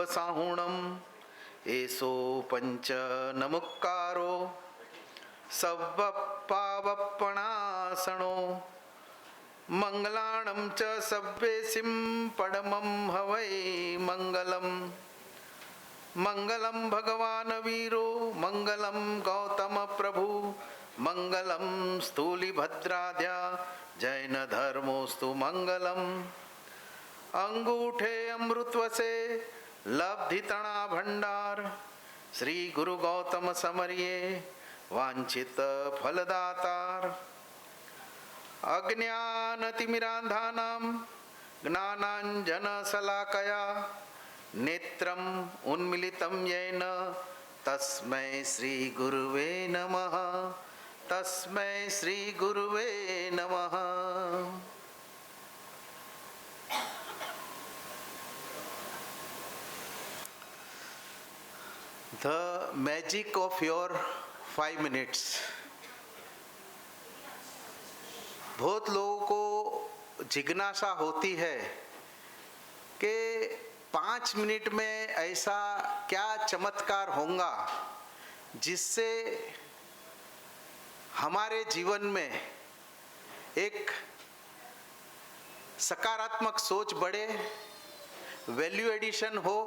साहुणम एसो पंच नमुक्कारो सव्वपावपणासनो मंगलाणं च सव्वेसिं परमं हवै मंगलम मंगलम भगवान वीरो मंगलम गौतम प्रभु मंगलम स्थूलिभद्राद्या जैन धर्मोस्तु मंगलम अंगूठे अमृतवसे लब्धितणा भंडार श्री गुरु गौतम समरिये वांछित फलदातार अज्ञानतिमिरान्धानां ज्ञानाञ्जनशलाकया नेत्रम् उन्मीलितं येन तस्मै श्री गुरुवे नमः तस्मै श्री गुरुवे नमः। The magic of your 5 minutes। बहुत लोगों को जिज्ञासा होती है कि 5 मिनट में ऐसा क्या चमत्कार होगा जिससे हमारे जीवन में एक सकारात्मक सोच बढ़े, वैल्यू एडिशन हो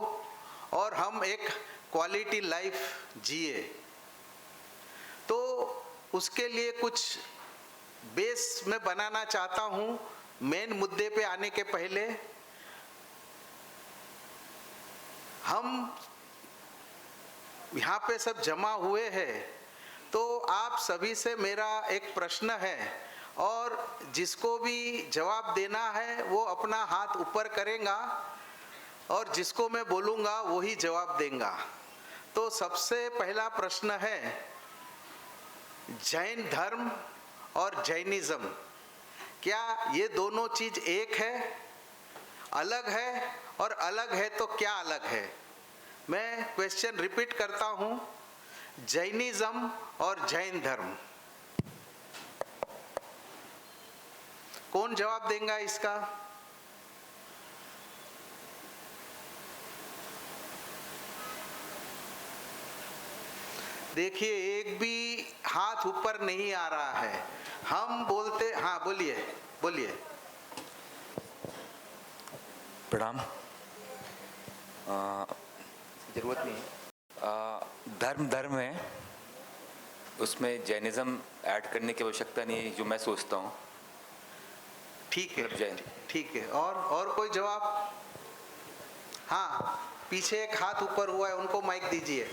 और हम एक क्वालिटी लाइफ जिए। तो उसके लिए कुछ बेस मैं बनाना चाहता हूँ। मेन मुद्दे पे आने के पहले हम यहाँ पे सब जमा हुए हैं, तो आप सभी से मेरा एक प्रश्न है और जिसको भी जवाब देना है वो अपना हाथ ऊपर करेगा और जिसको मैं बोलूँगा वही जवाब देगा। तो सबसे पहला प्रश्न है, जैन धर्म और जैनिज्म क्या ये दोनों चीज एक है, अलग है? और अलग है तो क्या अलग है? मैं क्वेश्चन रिपीट करता हूं, जैनिज्म और जैन धर्म, कौन जवाब देगा इसका? देखिए एक भी हाथ ऊपर नहीं आ रहा है। हम बोलते, हाँ बोलिए बोलिए। प्रणाम। जरूरत नहीं है। धर्म है, उसमें जैनिज्म ऐड करने की आवश्यकता नहीं है, जो मैं सोचता हूँ। ठीक है जैन, ठीक है। और कोई जवाब? हाँ, पीछे एक हाथ ऊपर हुआ है, उनको माइक दीजिए।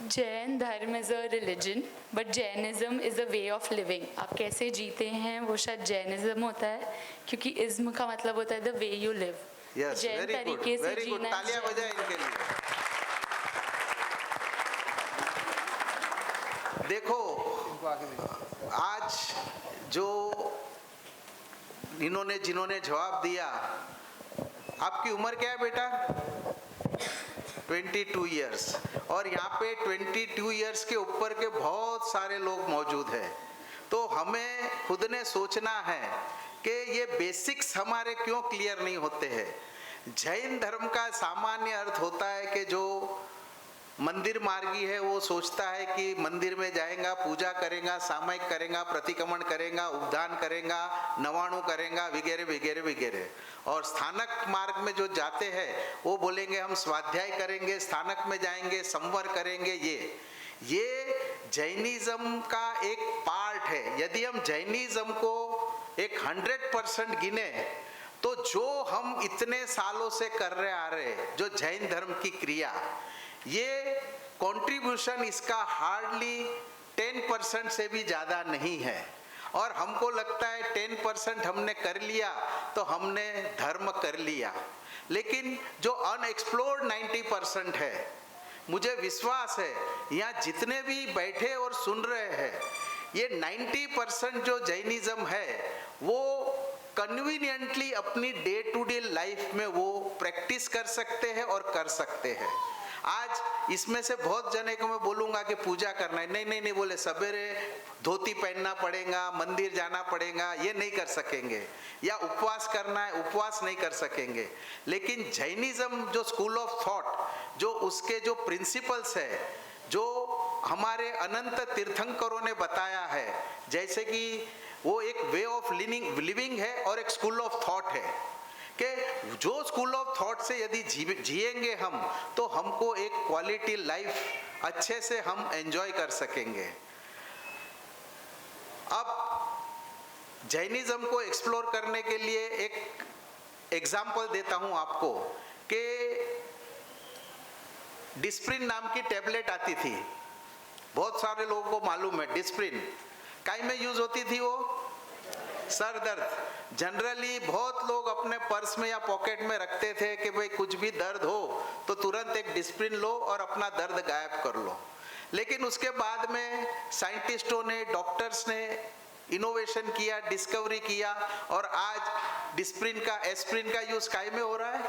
जैन धर्म is a religion but Jainism is a way of living. आप कैसे जीते हैं वो शायद जैनिज्म होता है, क्योंकि इज्म का मतलब होता है the way you live. Jain तरीके से जीना। तालियां बजाएं इनके लिए। देखो आज जो जिन्होंने जवाब दिया, आपकी उम्र क्या है बेटा? 22 इयर्स। और यहाँ पे 22 इयर्स के ऊपर के बहुत सारे लोग मौजूद हैं। तो हमें खुद ने सोचना है कि ये बेसिक्स हमारे क्यों क्लियर नहीं होते हैं। जैन धर्म का सामान्य अर्थ होता है कि जो मंदिर मार्गी है वो सोचता है कि मंदिर में जाएगा, पूजा करेगा, सामयिक करेगा, प्रतिक्रमण करेगा, उपदान करेगा, नवाणु करेगा, वगैरह वगैरह वगैरह। और स्थानक मार्ग में जो जाते हैं वो बोलेंगे हम स्वाध्याय करेंगे, स्थानक में जाएंगे, संवर करेंगे। ये जैनिज्म का एक पार्ट है। यदि हम जैनिज्म को एक 100% गिने तो जो हम इतने सालों से कर रहे आ रहे, जो जैन धर्म की क्रिया, ये कंट्रीब्यूशन इसका हार्डली 10% से भी ज़्यादा नहीं है। और हमको लगता है 10% हमने कर लिया तो हमने धर्म कर लिया। लेकिन जो अनएक्सप्लोर्ड 90% है, मुझे विश्वास है यहाँ जितने भी बैठे और सुन रहे हैं, ये 90% जो जैनिज्म है वो कन्वीनियंटली अपनी डे टू डे लाइफ में वो प्रैक्टिस कर सकते हैं और कर सकते हैं। आज इसमें से बहुत जने को मैं बोलूंगा कि पूजा करना है, नहीं नहीं नहीं बोले, सवेरे धोती पहनना पड़ेगा, मंदिर जाना पड़ेगा, ये नहीं कर सकेंगे। या उपवास करना है, उपवास नहीं कर सकेंगे। लेकिन जैनिज्म जो स्कूल ऑफ थॉट, जो उसके जो प्रिंसिपल्स है, जो हमारे अनंत तीर्थंकरों ने बताया है, जैसे कि वो एक वे ऑफ लिविंग है और एक स्कूल ऑफ थॉट है, कि जो स्कूल ऑफ थॉट से यदि जिएंगे हम, तो हमको एक क्वालिटी लाइफ अच्छे से हम एंजॉय कर सकेंगे। अब जैनिज्म को एक्सप्लोर करने के लिए एक एग्जाम्पल देता हूं आपको, कि डिस्प्रिन नाम की टैबलेट आती थी, बहुत सारे लोगों को मालूम है। डिस्प्रिन काई में यूज होती थी? वो सर दर्द। जनरली बहुत लोग अपने पर्स में या पॉकेट में रखते थे कि भाई कुछ भी दर्द हो तो तुरंत एक डिस्प्रिन लो और अपना दर्द गायब कर लो। लेकिन उसके बाद में साइंटिस्टों ने, डॉक्टर्स ने इनोवेशन किया, डिस्कवरी किया, और आज डिस्प्रिन का, एस्प्रिन का यूज काई में हो रहा है?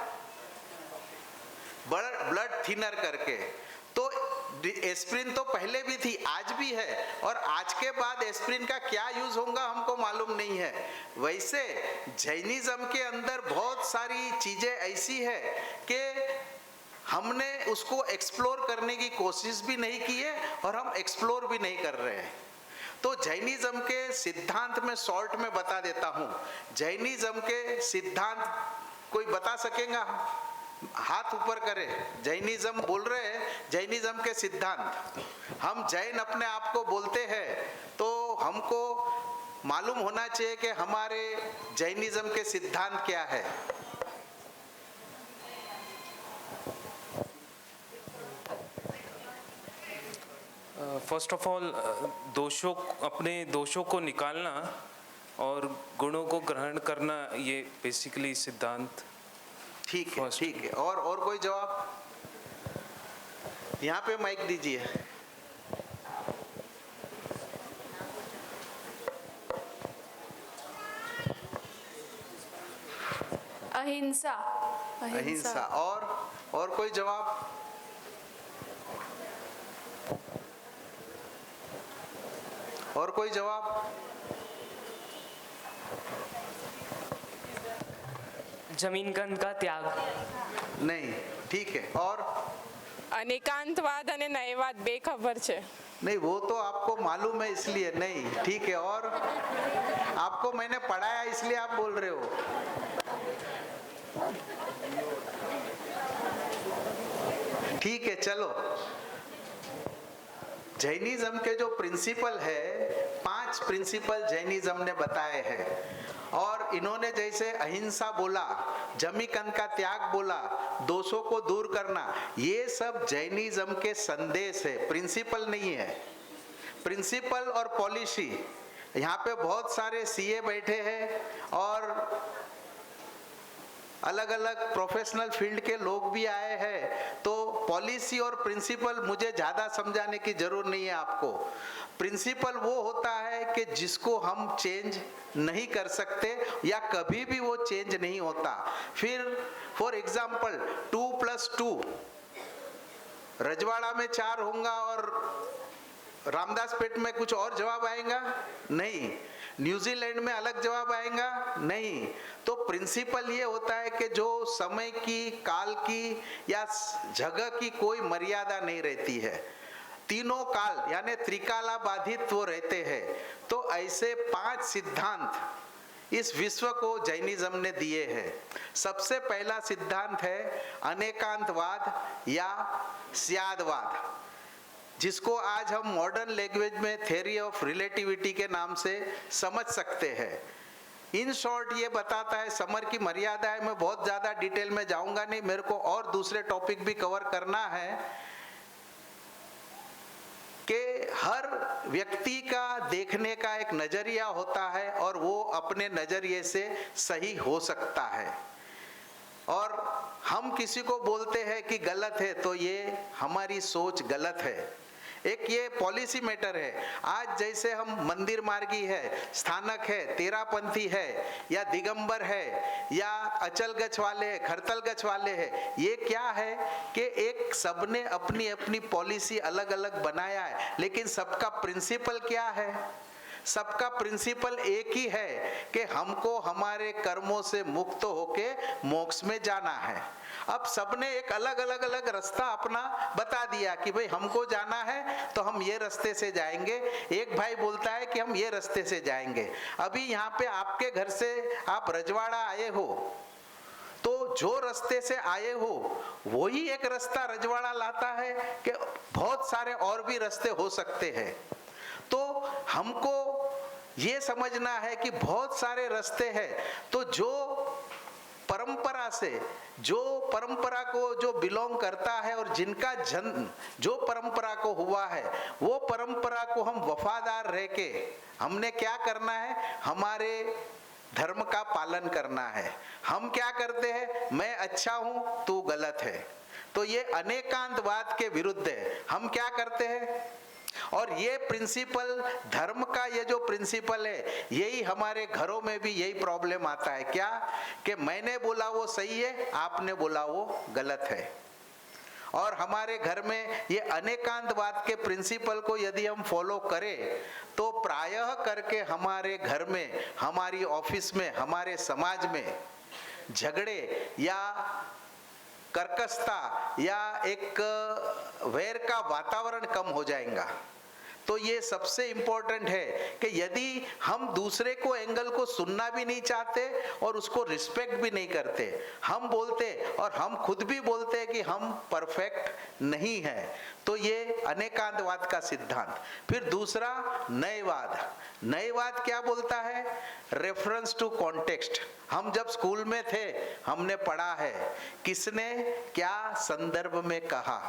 ब्लड थिनर करके। तो एस्प्रिन तो पहले भी थी, आज भी है, और आज के बाद एस्प्रिन का क्या यूज होगा हमको मालूम नहीं है। वैसे जैनिज्म के अंदर बहुत सारी चीजें ऐसी है कि हमने उसको एक्सप्लोर करने की कोशिश भी नहीं की है और हम एक्सप्लोर भी नहीं कर रहे हैं। तो जैनिज्म के सिद्धांत में शॉर्ट में बता देता हूं। जैनिज्म के सिद्धांत कोई बता सकेगा? हाथ ऊपर करे। जैनिज्म बोल रहे हैं, जैनिज्म के सिद्धांत। हम जैन अपने आप को बोलते हैं, तो हमको मालूम होना चाहिए कि हमारे जैनिज्म के सिद्धांत क्या है। फर्स्ट ऑफ ऑल, अपने दोषों को निकालना और गुणों को ग्रहण करना, ये बेसिकली सिद्धांत। ठीक है, ठीक है। और कोई जवाब? यहाँ पे माइक दीजिए। अहिंसा। अहिंसा। और कोई जवाब? और कोई जवाब? जमीन गंध का त्याग। नहीं, ठीक है। और अनेकांतवाद અને નયવાદ બેખબર છે। नहीं, वो तो आपको मालूम है इसलिए नहीं। ठीक है। और आपको मैंने पढ़ाया इसलिए आप बोल रहे हो। ठीक है, चलो। जैनिज्म के जो प्रिंसिपल है, 5 प्रिंसिपल जैनिज्म ने बताए हैं, और इन्होंने जैसे अहिंसा बोला, जमीकंद का त्याग बोला, दोषों को दूर करना, ये सब जैनिज्म के संदेश है, प्रिंसिपल नहीं है। प्रिंसिपल और पॉलिसी। यहाँ पे बहुत सारे सीए बैठे हैं और अलग अलग प्रोफेशनल फील्ड के लोग भी आए हैं, तो पॉलिसी और प्रिंसिपल मुझे ज़्यादा समझाने की जरूरत नहीं है आपको। प्रिंसिपल वो होता है कि जिसको हम चेंज नहीं कर सकते या कभी भी वो चेंज नहीं होता। फिर फॉर एग्जाम्पल 2+2, रजवाड़ा में 4 होगा और रामदास पेट में कुछ और जवाब आएगा? नहीं। न्यूजीलैंड में अलग जवाब आएगा? नहीं। तो प्रिंसिपल ये होता है कि जो समय की, काल की या जगह की कोई मर्यादा नहीं रहती है, तीनों काल यानी त्रिकाला बाधित वो रहते हैं। तो ऐसे 5 सिद्धांत इस विश्व को जैनिज्म ने दिए हैं। सबसे पहला सिद्धांत है अनेकांतवाद या स्यादवाद, जिसको आज हम मॉडर्न लैंग्वेज में थ्योरी ऑफ रिलेटिविटी के नाम से समझ सकते हैं। इन शॉर्ट ये बताता है, समर की मर्यादा है, मैं बहुत ज़्यादा डिटेल में जाऊंगा नहीं, मेरे को और दूसरे टॉपिक भी कवर करना है, कि हर व्यक्ति का देखने का एक नज़रिया होता है और वो अपने नज़रिए से सही हो सकता है। और हम किसी को बोलते हैं कि गलत है, तो ये हमारी सोच गलत है। एक ये पॉलिसी मैटर है। आज जैसे हम मंदिर मार्गी है, स्थानक है, तेरापंथी है, या दिगंबर है, या अचल गच्छ वाले है, खरतल गच्छ वाले है, ये क्या है कि एक सबने अपनी अपनी पॉलिसी अलग अलग बनाया है, लेकिन सबका प्रिंसिपल क्या है? सबका प्रिंसिपल एक ही है कि हमको हमारे कर्मों से मुक्त होके मोक्ष में जाना है। अब सबने एक अलग अलग रास्ता अपना बता दिया कि भाई हमको जाना है तो हम ये रास्ते से जाएंगे। एक भाई बोलता है कि हम ये रास्ते से जाएंगे। अभी यहाँ पे आपके घर से आप रजवाड़ा आए हो, तो जो रास्ते से आए हो वही एक रास्ता रजवाड़ा लाता है कि बहुत सारे और भी रास्ते हो सकते हैं। तो हमको ये समझना है कि बहुत सारे रास्ते हैं, तो जो परंपरा से, जो परंपरा को जो बिलोंग करता है और जिनका जन्म जो परंपरा को हुआ है, वो परंपरा को हम वफादार रह के हमने क्या करना है? हमारे धर्म का पालन करना है। हम क्या करते हैं? मैं अच्छा हूं, तू गलत है। तो ये अनेकांतवाद के विरुद्ध है। हम क्या करते हैं? और ये प्रिंसिपल, धर्म का ये जो प्रिंसिपल है, यही हमारे घरों में भी यही प्रॉब्लम आता है। क्या? कि मैंने बोला वो सही है, आपने बोला वो गलत है। और हमारे घर में ये अनेकांतवाद के प्रिंसिपल को यदि हम फॉलो करें तो प्रायः करके हमारे घर में, हमारी ऑफिस में, हमारे समाज में झगड़े या कर्कशता या एक वैर का वातावरण कम हो जाएगा। तो ये सबसे इम्पोर्टेंट है कि यदि हम दूसरे को एंगल को सुनना भी नहीं चाहते और उसको रिस्पेक्ट भी नहीं करते, हम बोलते और हम खुद भी बोलते हैं कि हम परफेक्ट नहीं हैं, तो ये अनेकांतवाद का सिद्धांत। फिर दूसरा नयवाद। नयवाद क्या बोलता है? Reference to context. हम जब स्कूल में थे हमने पढ़ा है किसने क्या संदर्भ में कहा।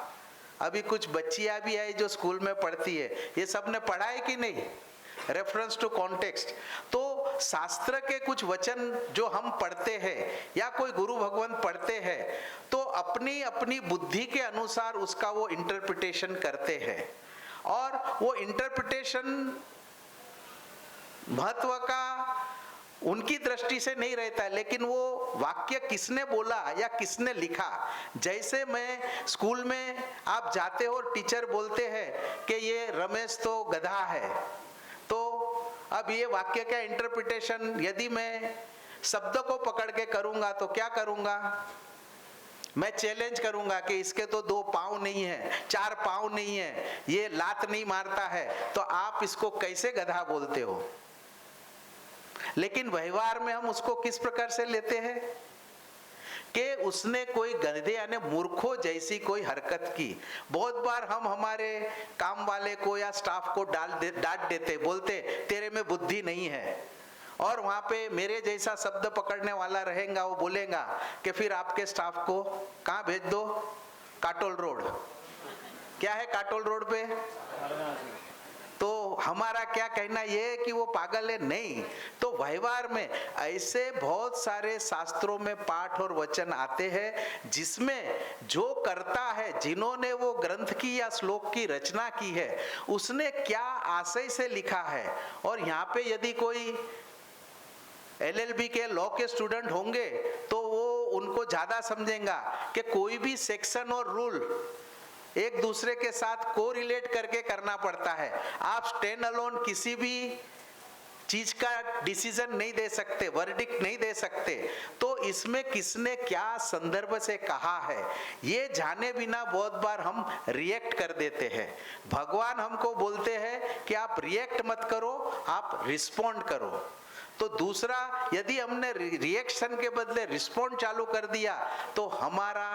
अभी कुछ बच्चियां भी आई जो स्कूल में पढ़ती है, ये सब ने पढ़ा है कि नहीं? Reference to context. तो शास्त्र के कुछ वचन जो हम पढ़ते हैं या कोई गुरु भगवान पढ़ते हैं, तो अपनी अपनी बुद्धि के अनुसार उसका वो इंटरप्रिटेशन करते हैं। और वो इंटरप्रिटेशन महत्व का उनकी दृष्टि से नहीं रहता, लेकिन वो वाक्य किसने बोला या किसने लिखा। जैसे मैं स्कूल में आप जाते हो और टीचर बोलते हैं कि ये रमेश तो गधा है, तो अब ये वाक्य का इंटरप्रिटेशन यदि मैं शब्द को पकड़ के करूंगा तो क्या करूंगा? मैं चैलेंज करूंगा कि इसके तो 2 पाँव नहीं है, 4 पाँव नहीं है, ये लात नहीं मारता है, तो आप इसको कैसे गधा बोलते हो? लेकिन व्यवहार में हम उसको किस प्रकार से लेते हैं कि उसने कोई गधे यानी मूर्खों जैसी कोई हरकत की। बहुत बार हम हमारे काम वाले को या स्टाफ को डांट देते, बोलते तेरे में बुद्धि नहीं है। और वहां पे मेरे जैसा शब्द पकड़ने वाला रहेगा, वो बोलेगा कि फिर आपके स्टाफ को कहाँ भेज दो? काटोल रोड। क्या है काटोल रोड पे? तो हमारा क्या कहना ये है कि वो पागल है? नहीं। तो व्यवहार में ऐसे बहुत सारे शास्त्रों में पाठ और वचन आते हैं जिसमें जो करता है, जिन्होंने वो ग्रंथ की या श्लोक की रचना की है, उसने क्या आशय से लिखा है। और यहाँ पे यदि कोई LLB के लॉ के स्टूडेंट होंगे तो वो उनको ज्यादा समझेगा कि कोई भी सेक्शन और रूल एक दूसरे के साथ कोरिलेट करके करना पड़ता है। आप स्टैंड अलोन किसी भी चीज का डिसीजन नहीं दे सकते, वर्डिक्ट नहीं दे सकते। तो इसमें किसने क्या संदर्भ से कहा है, ये जाने बिना बहुत बार हम रिएक्ट कर देते हैं। भगवान हमको बोलते हैं कि आप रिएक्ट मत करो, आप रिस्पॉन्ड करो। तो दूसरा, यदि हमने रिएक्शन के बदले रिस्पॉन्ड चालू कर दिया तो हमारा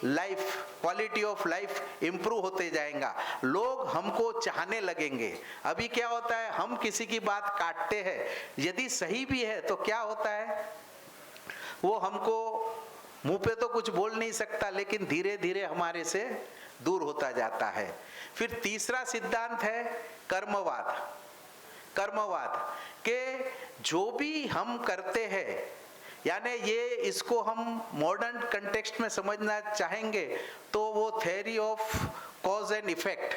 life, quality of life improve होते जाएगा, लोग हमको चाहने लगेंगे। अभी क्या होता है, हम किसी की बात काटते हैं, यदि सही भी है तो क्या होता है, वो हमको मुंह पे तो कुछ बोल नहीं सकता, लेकिन धीरे धीरे हमारे से दूर होता जाता है। फिर तीसरा सिद्धांत है कर्मवाद। कर्मवाद के जो भी हम करते हैं, यानी ये इसको हम मॉडर्न कंटेक्स्ट में समझना चाहेंगे तो वो theory of cause and effect,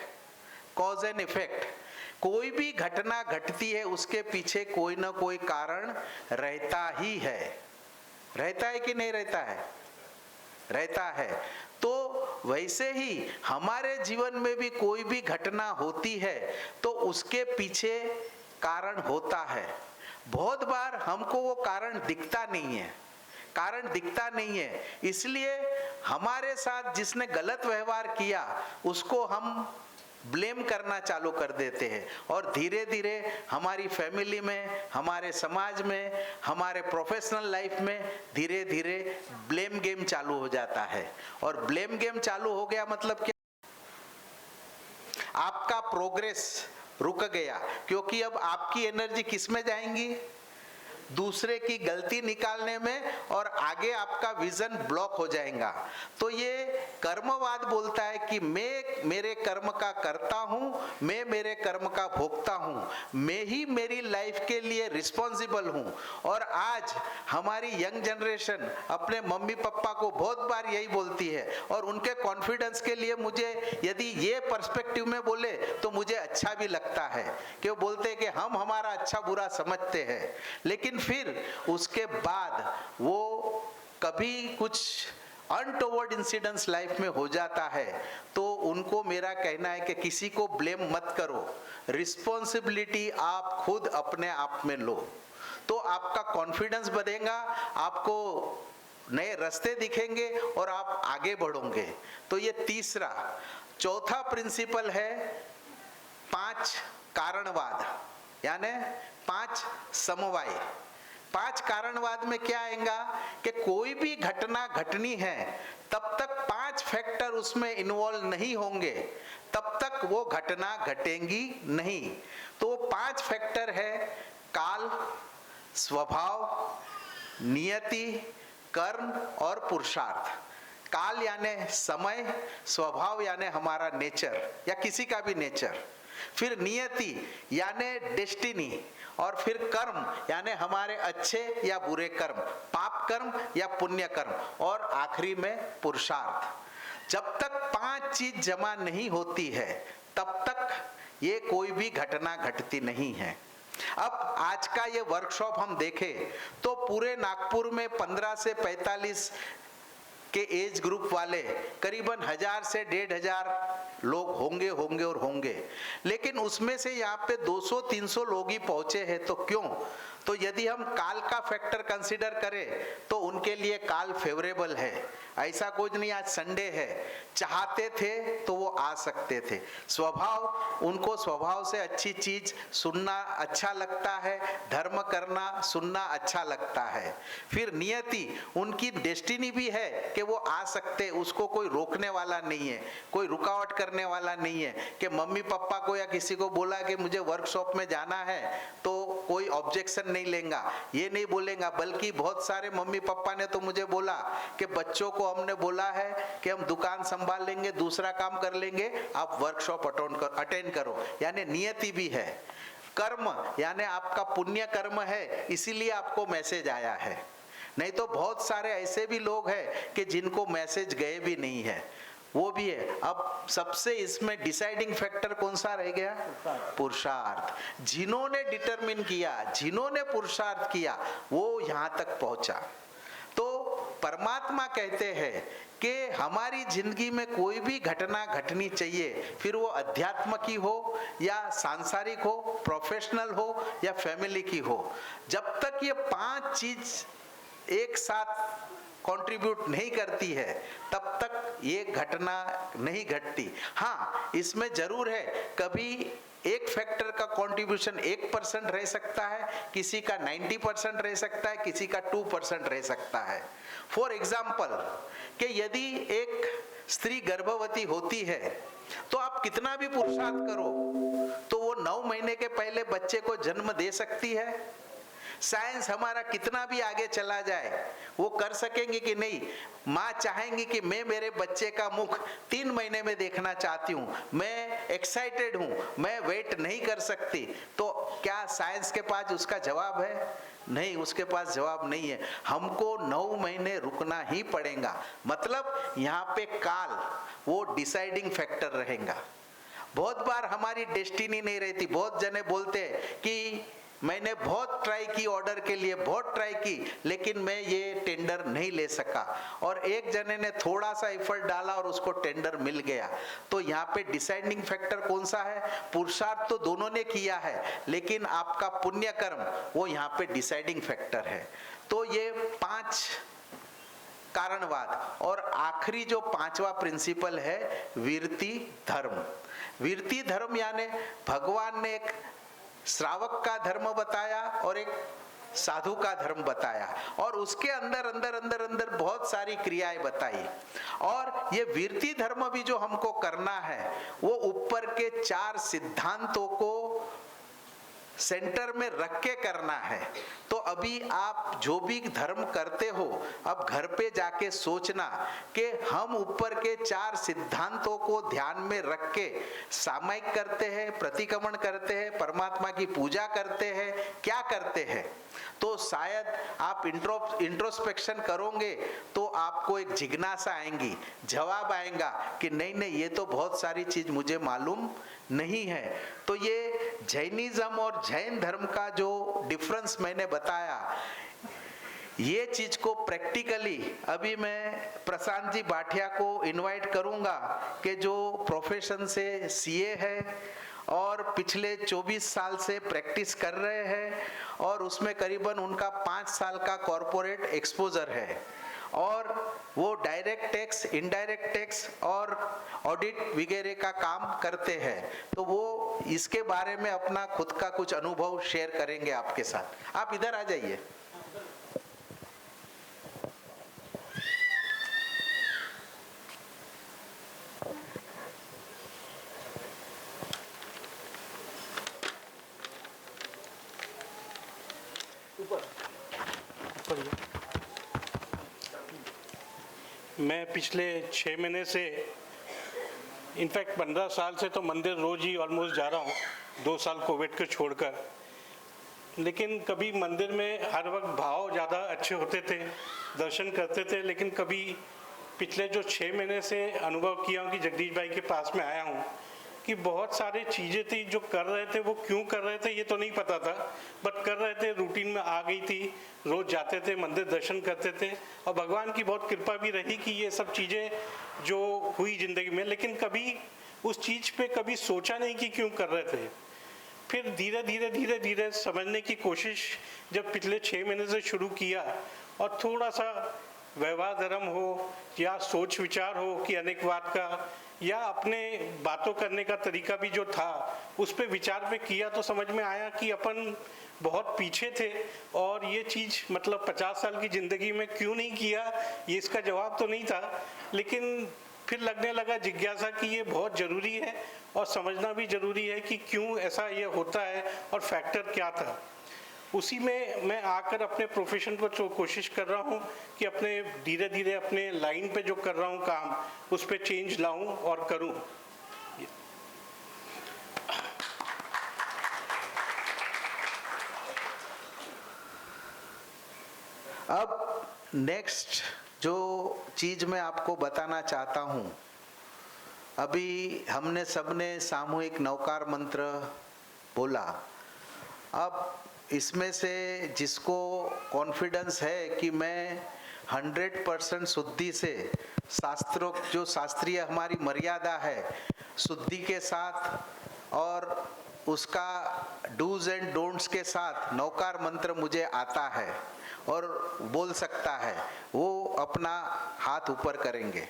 cause and effect. कोई भी घटना घटती है उसके पीछे कोई ना कोई कारण रहता ही है। रहता है कि नहीं रहता है? रहता है। तो वैसे ही हमारे जीवन में भी कोई भी घटना होती है तो उसके पीछे कारण होता है। बहुत बार हमको वो कारण दिखता नहीं है, कारण दिखता नहीं है, इसलिए हमारे साथ जिसने गलत व्यवहार किया उसको हम ब्लेम करना चालू कर देते हैं और धीरे धीरे हमारी फैमिली में, हमारे समाज में, हमारे प्रोफेशनल लाइफ में धीरे धीरे ब्लेम गेम चालू हो जाता है। और ब्लेम गेम चालू हो गया मतलब क्या? आपका प्रोग्रेस रुक गया, क्योंकि अब आपकी एनर्जी किस में जाएंगी? दूसरे की गलती निकालने में, और आगे आपका विजन ब्लॉक हो जाएगा। तो ये कर्मवाद बोलता है कि मैं मेरे कर्म का करता हूँ, मैं मेरे कर्म का भोगता हूँ, मैं ही मेरी लाइफ के लिए रिस्पॉन्सिबल हूँ। और आज हमारी यंग जनरेशन अपने मम्मी पापा को बहुत बार यही बोलती है, और उनके कॉन्फिडेंस के लिए मुझे यदि ये पर्सपेक्टिव में बोले तो मुझे अच्छा भी लगता है कि वो बोलते हैं कि हम हमारा अच्छा बुरा समझते हैं, लेकिन फिर उसके बाद वो कभी कुछ अनटोवर्ड इंसिडेंट्स लाइफ में हो जाता है तो उनको मेरा कहना है कि किसी को ब्लेम मत करो, रिस्पॉन्सिबिलिटी आप खुद अपने आप में लो, तो आपका कॉन्फिडेंस बढ़ेगा, आपको नए रास्ते दिखेंगे और आप आगे बढ़ोगे। तो ये तीसरा। चौथा प्रिंसिपल है 5 कारणवाद, यानी 5 समवाय। 5 कारणवाद में क्या आएगा कि कोई भी घटना घटनी है तब तक 5 फैक्टर उसमें इन्वॉल्व नहीं होंगे तब तक वो घटना घटेंगी नहीं। तो वो 5 फैक्टर है काल, स्वभाव, नियति, कर्म और पुरुषार्थ। काल यानी समय, स्वभाव यानी हमारा नेचर या किसी का भी नेचर, फिर नियति यानी डेस्टिनी, और फिर कर्म यानी हमारे अच्छे या बुरे कर्म, पाप कर्म या पुण्य कर्म, और आखिरी में पुरुषार्थ। जब तक 5 चीज जमा नहीं होती है तब तक ये कोई भी घटना घटती नहीं है। अब आज का ये वर्कशॉप हम देखें तो पूरे नागपुर में 15 से 45 के एज ग्रुप वाले करीबन 1000 से 1500 लोग होंगे, लेकिन उसमें से यहाँ पे 200-300 लोग ही पहुंचे हैं। तो क्यों? तो यदि हम काल का फैक्टर कंसीडर करें तो उनके लिए काल फेवरेबल है, ऐसा कुछ नहीं आज संडे है, चाहते थे तो वो आ सकते थे। स्वभाव, उनको स्वभाव से अच्छी चीज सुनना अच्छा लगता है, धर्म करना सुनना अच्छा लगता है। फिर नियति, उनकी डेस्टिनी भी है कि वो आ सकते, उसको कोई रोकने वाला नहीं है, कोई रुकावट करने वाला नहीं है कि मम्मी पापा को या किसी को बोला कि मुझे वर्कशॉप में जाना है तो कोई ऑब्जेक्शन नहीं लेगा, ये नहीं बोलेगा। बल्कि बहुत सारे मम्मी पापा ने तो मुझे बोला कि बच्चों को हमने बोला है कि हम दुकान संभाल लेंगे, दूसरा काम कर लेंगे, आप वर्कशॉप अटेंड करो, यानी नियति भी है। कर्म यानी आपका पुण्य कर्म है, इसीलिए आपको मैसेज आया है, नहीं तो बहुत सारे ऐसे भी लोग हैं कि जिनको मैसेज गए भी नहीं है, वो भी है। अब सबसे इसमें डिसाइडिंग फैक्टर कौन सा रह गया? पुरुषार्थ। जिन्होंने डिटरमिन किया, जिन्होंने पुरुषार्थ किया, वो यहाँ तक पहुंचा। तो परमात्मा कहते हैं कि हमारी जिंदगी में कोई भी घटना घटनी चाहिए, फिर वो अध्यात्म की हो या सांसारिक हो, प्रोफेशनल हो या फैमिली की हो, जब तक ये 5 चीज एक साथ कंट्रीब्यूट नहीं करती है तब तक ये घटना नहीं घटती। हाँ, इसमें जरूर है कभी एक फैक्टर का कंट्रीब्यूशन 1% रह सकता है, किसी का 90% रह सकता है, किसी का 2% रह सकता है। फॉर एग्जाम्पल कि यदि एक स्त्री गर्भवती होती है तो आप कितना भी पुरुषार्थ करो तो वो 9 महीने के पहले बच्चे को जन्म दे सकती है? साइंस हमारा कितना भी आगे चला जाए वो कर सकेंगे कि नहीं? माँ चाहेंगी कि मैं मेरे बच्चे का मुख 3 महीने में देखना चाहती हूँ, मैं एक्साइटेड हूँ, मैं वेट नहीं कर सकती, तो क्या साइंस के पास उसका जवाब है? नहीं, उसके पास जवाब नहीं है। हमको 9 महीने रुकना ही पड़ेगा। मतलब यहाँ पे काल वो डिसाइडिंग फैक्टर रहेगा। बहुत बार हमारी डेस्टिनी नहीं रहती। बहुत जने बोलते हैं कि मैंने बहुत ट्राई की ऑर्डर के लिए, बहुत ट्राई की, लेकिन मैं ये टेंडर नहीं ले सका, और एक जने ने थोड़ा सा एफर्ट डाला और उसको टेंडर मिल गया। तो यहाँ पे डिसाइडिंग फैक्टर कौन सा है? पुरुषार्थ तो दोनों ने किया है, लेकिन आपका पुण्य कर्म वो यहाँ पे डिसाइडिंग फैक्टर है। तो ये 5 कारणवाद। और आखिरी जो 5वां प्रिंसिपल है वीरति धर्म। वीरति धर्म यानी भगवान ने एक श्रावक का धर्म बताया और एक साधु का धर्म बताया, और उसके अंदर अंदर अंदर अंदर बहुत सारी क्रियाएं बताई। और ये वीरति धर्म भी जो हमको करना है वो ऊपर के 4 सिद्धांतों को सेंटर में रख के करना है। तो अभी आप जो भी धर्म करते हो, अब घर पे जाके सोचना कि हम ऊपर के 4 सिद्धांतों को ध्यान में रख के सामायिक करते हैं, प्रतिक्रमण करते हैं, परमात्मा की पूजा करते हैं, क्या करते हैं। तो शायद आप इंट्रोस्पेक्शन करोगे तो आपको एक जिज्ञासा आएंगी, जवाब आएगा कि नहीं नहीं, ये तो बहुत सारी चीज मुझे मालूम नहीं है। तो ये जैनिज्म और जैन धर्म का जो डिफरेंस मैंने बताया, ये चीज को प्रैक्टिकली अभी मैं प्रशांत जी भाटिया को इनवाइट करूंगा कि जो प्रोफेशन से सीए है और पिछले 24 साल से प्रैक्टिस कर रहे हैं, और उसमें करीबन उनका 5 साल का कॉरपोरेट एक्सपोजर है, और वो डायरेक्ट टैक्स, इनडायरेक्ट टैक्स और ऑडिट वगैरह का काम करते हैं। तो वो इसके बारे में अपना खुद का कुछ अनुभव शेयर करेंगे आपके साथ। आप इधर आ जाइए। मैं पिछले 6 महीने से, इनफैक्ट 15 साल से तो मंदिर रोज ही ऑलमोस्ट जा रहा हूँ, 2 साल कोविड को छोड़कर। लेकिन कभी मंदिर में हर वक्त भाव ज़्यादा अच्छे होते थे, दर्शन करते थे, लेकिन कभी पिछले जो 6 महीने से अनुभव किया हूँ कि जगदीश भाई के पास में आया हूँ कि बहुत सारी चीज़ें थी जो कर रहे थे, वो क्यों कर रहे थे ये तो नहीं पता था, बट कर रहे थे, रूटीन में आ गई थी, रोज जाते थे, मंदिर दर्शन करते थे, और भगवान की बहुत कृपा भी रही कि ये सब चीज़ें जो हुई ज़िंदगी में, लेकिन कभी उस चीज़ पे कभी सोचा नहीं कि क्यों कर रहे थे। फिर धीरे धीरे धीरे धीरे समझने की कोशिश जब पिछले 6 महीने से शुरू किया, और थोड़ा सा व्यवहार धर्म हो या सोच विचार हो कि अनेकवाद का, या अपने बातों करने का तरीका भी जो था उस पे विचार पे किया, तो समझ में आया कि अपन बहुत पीछे थे, और ये चीज़ मतलब 50 साल की ज़िंदगी में क्यों नहीं किया, ये इसका जवाब तो नहीं था। लेकिन फिर लगने लगा जिज्ञासा कि ये बहुत ज़रूरी है, और समझना भी ज़रूरी है कि क्यों ऐसा ये होता है और फैक्टर क्या था। उसी में मैं आकर अपने प्रोफेशन को जो कोशिश कर रहा हूँ कि अपने धीरे धीरे अपने लाइन पे जो कर रहा हूँ काम, उस पे चेंज लाऊं और करूँ। अब नेक्स्ट जो चीज मैं आपको बताना चाहता हूँ, अभी हमने सबने सामूहिक नवकार मंत्र बोला। अब इसमें से जिसको कॉन्फिडेंस है कि मैं 100% शुद्धि से शास्त्रों, जो शास्त्रीय हमारी मर्यादा है, शुद्धि के साथ और उसका डूज एंड डोंट्स के साथ नवकार मंत्र मुझे आता है और बोल सकता है, वो अपना हाथ ऊपर करेंगे।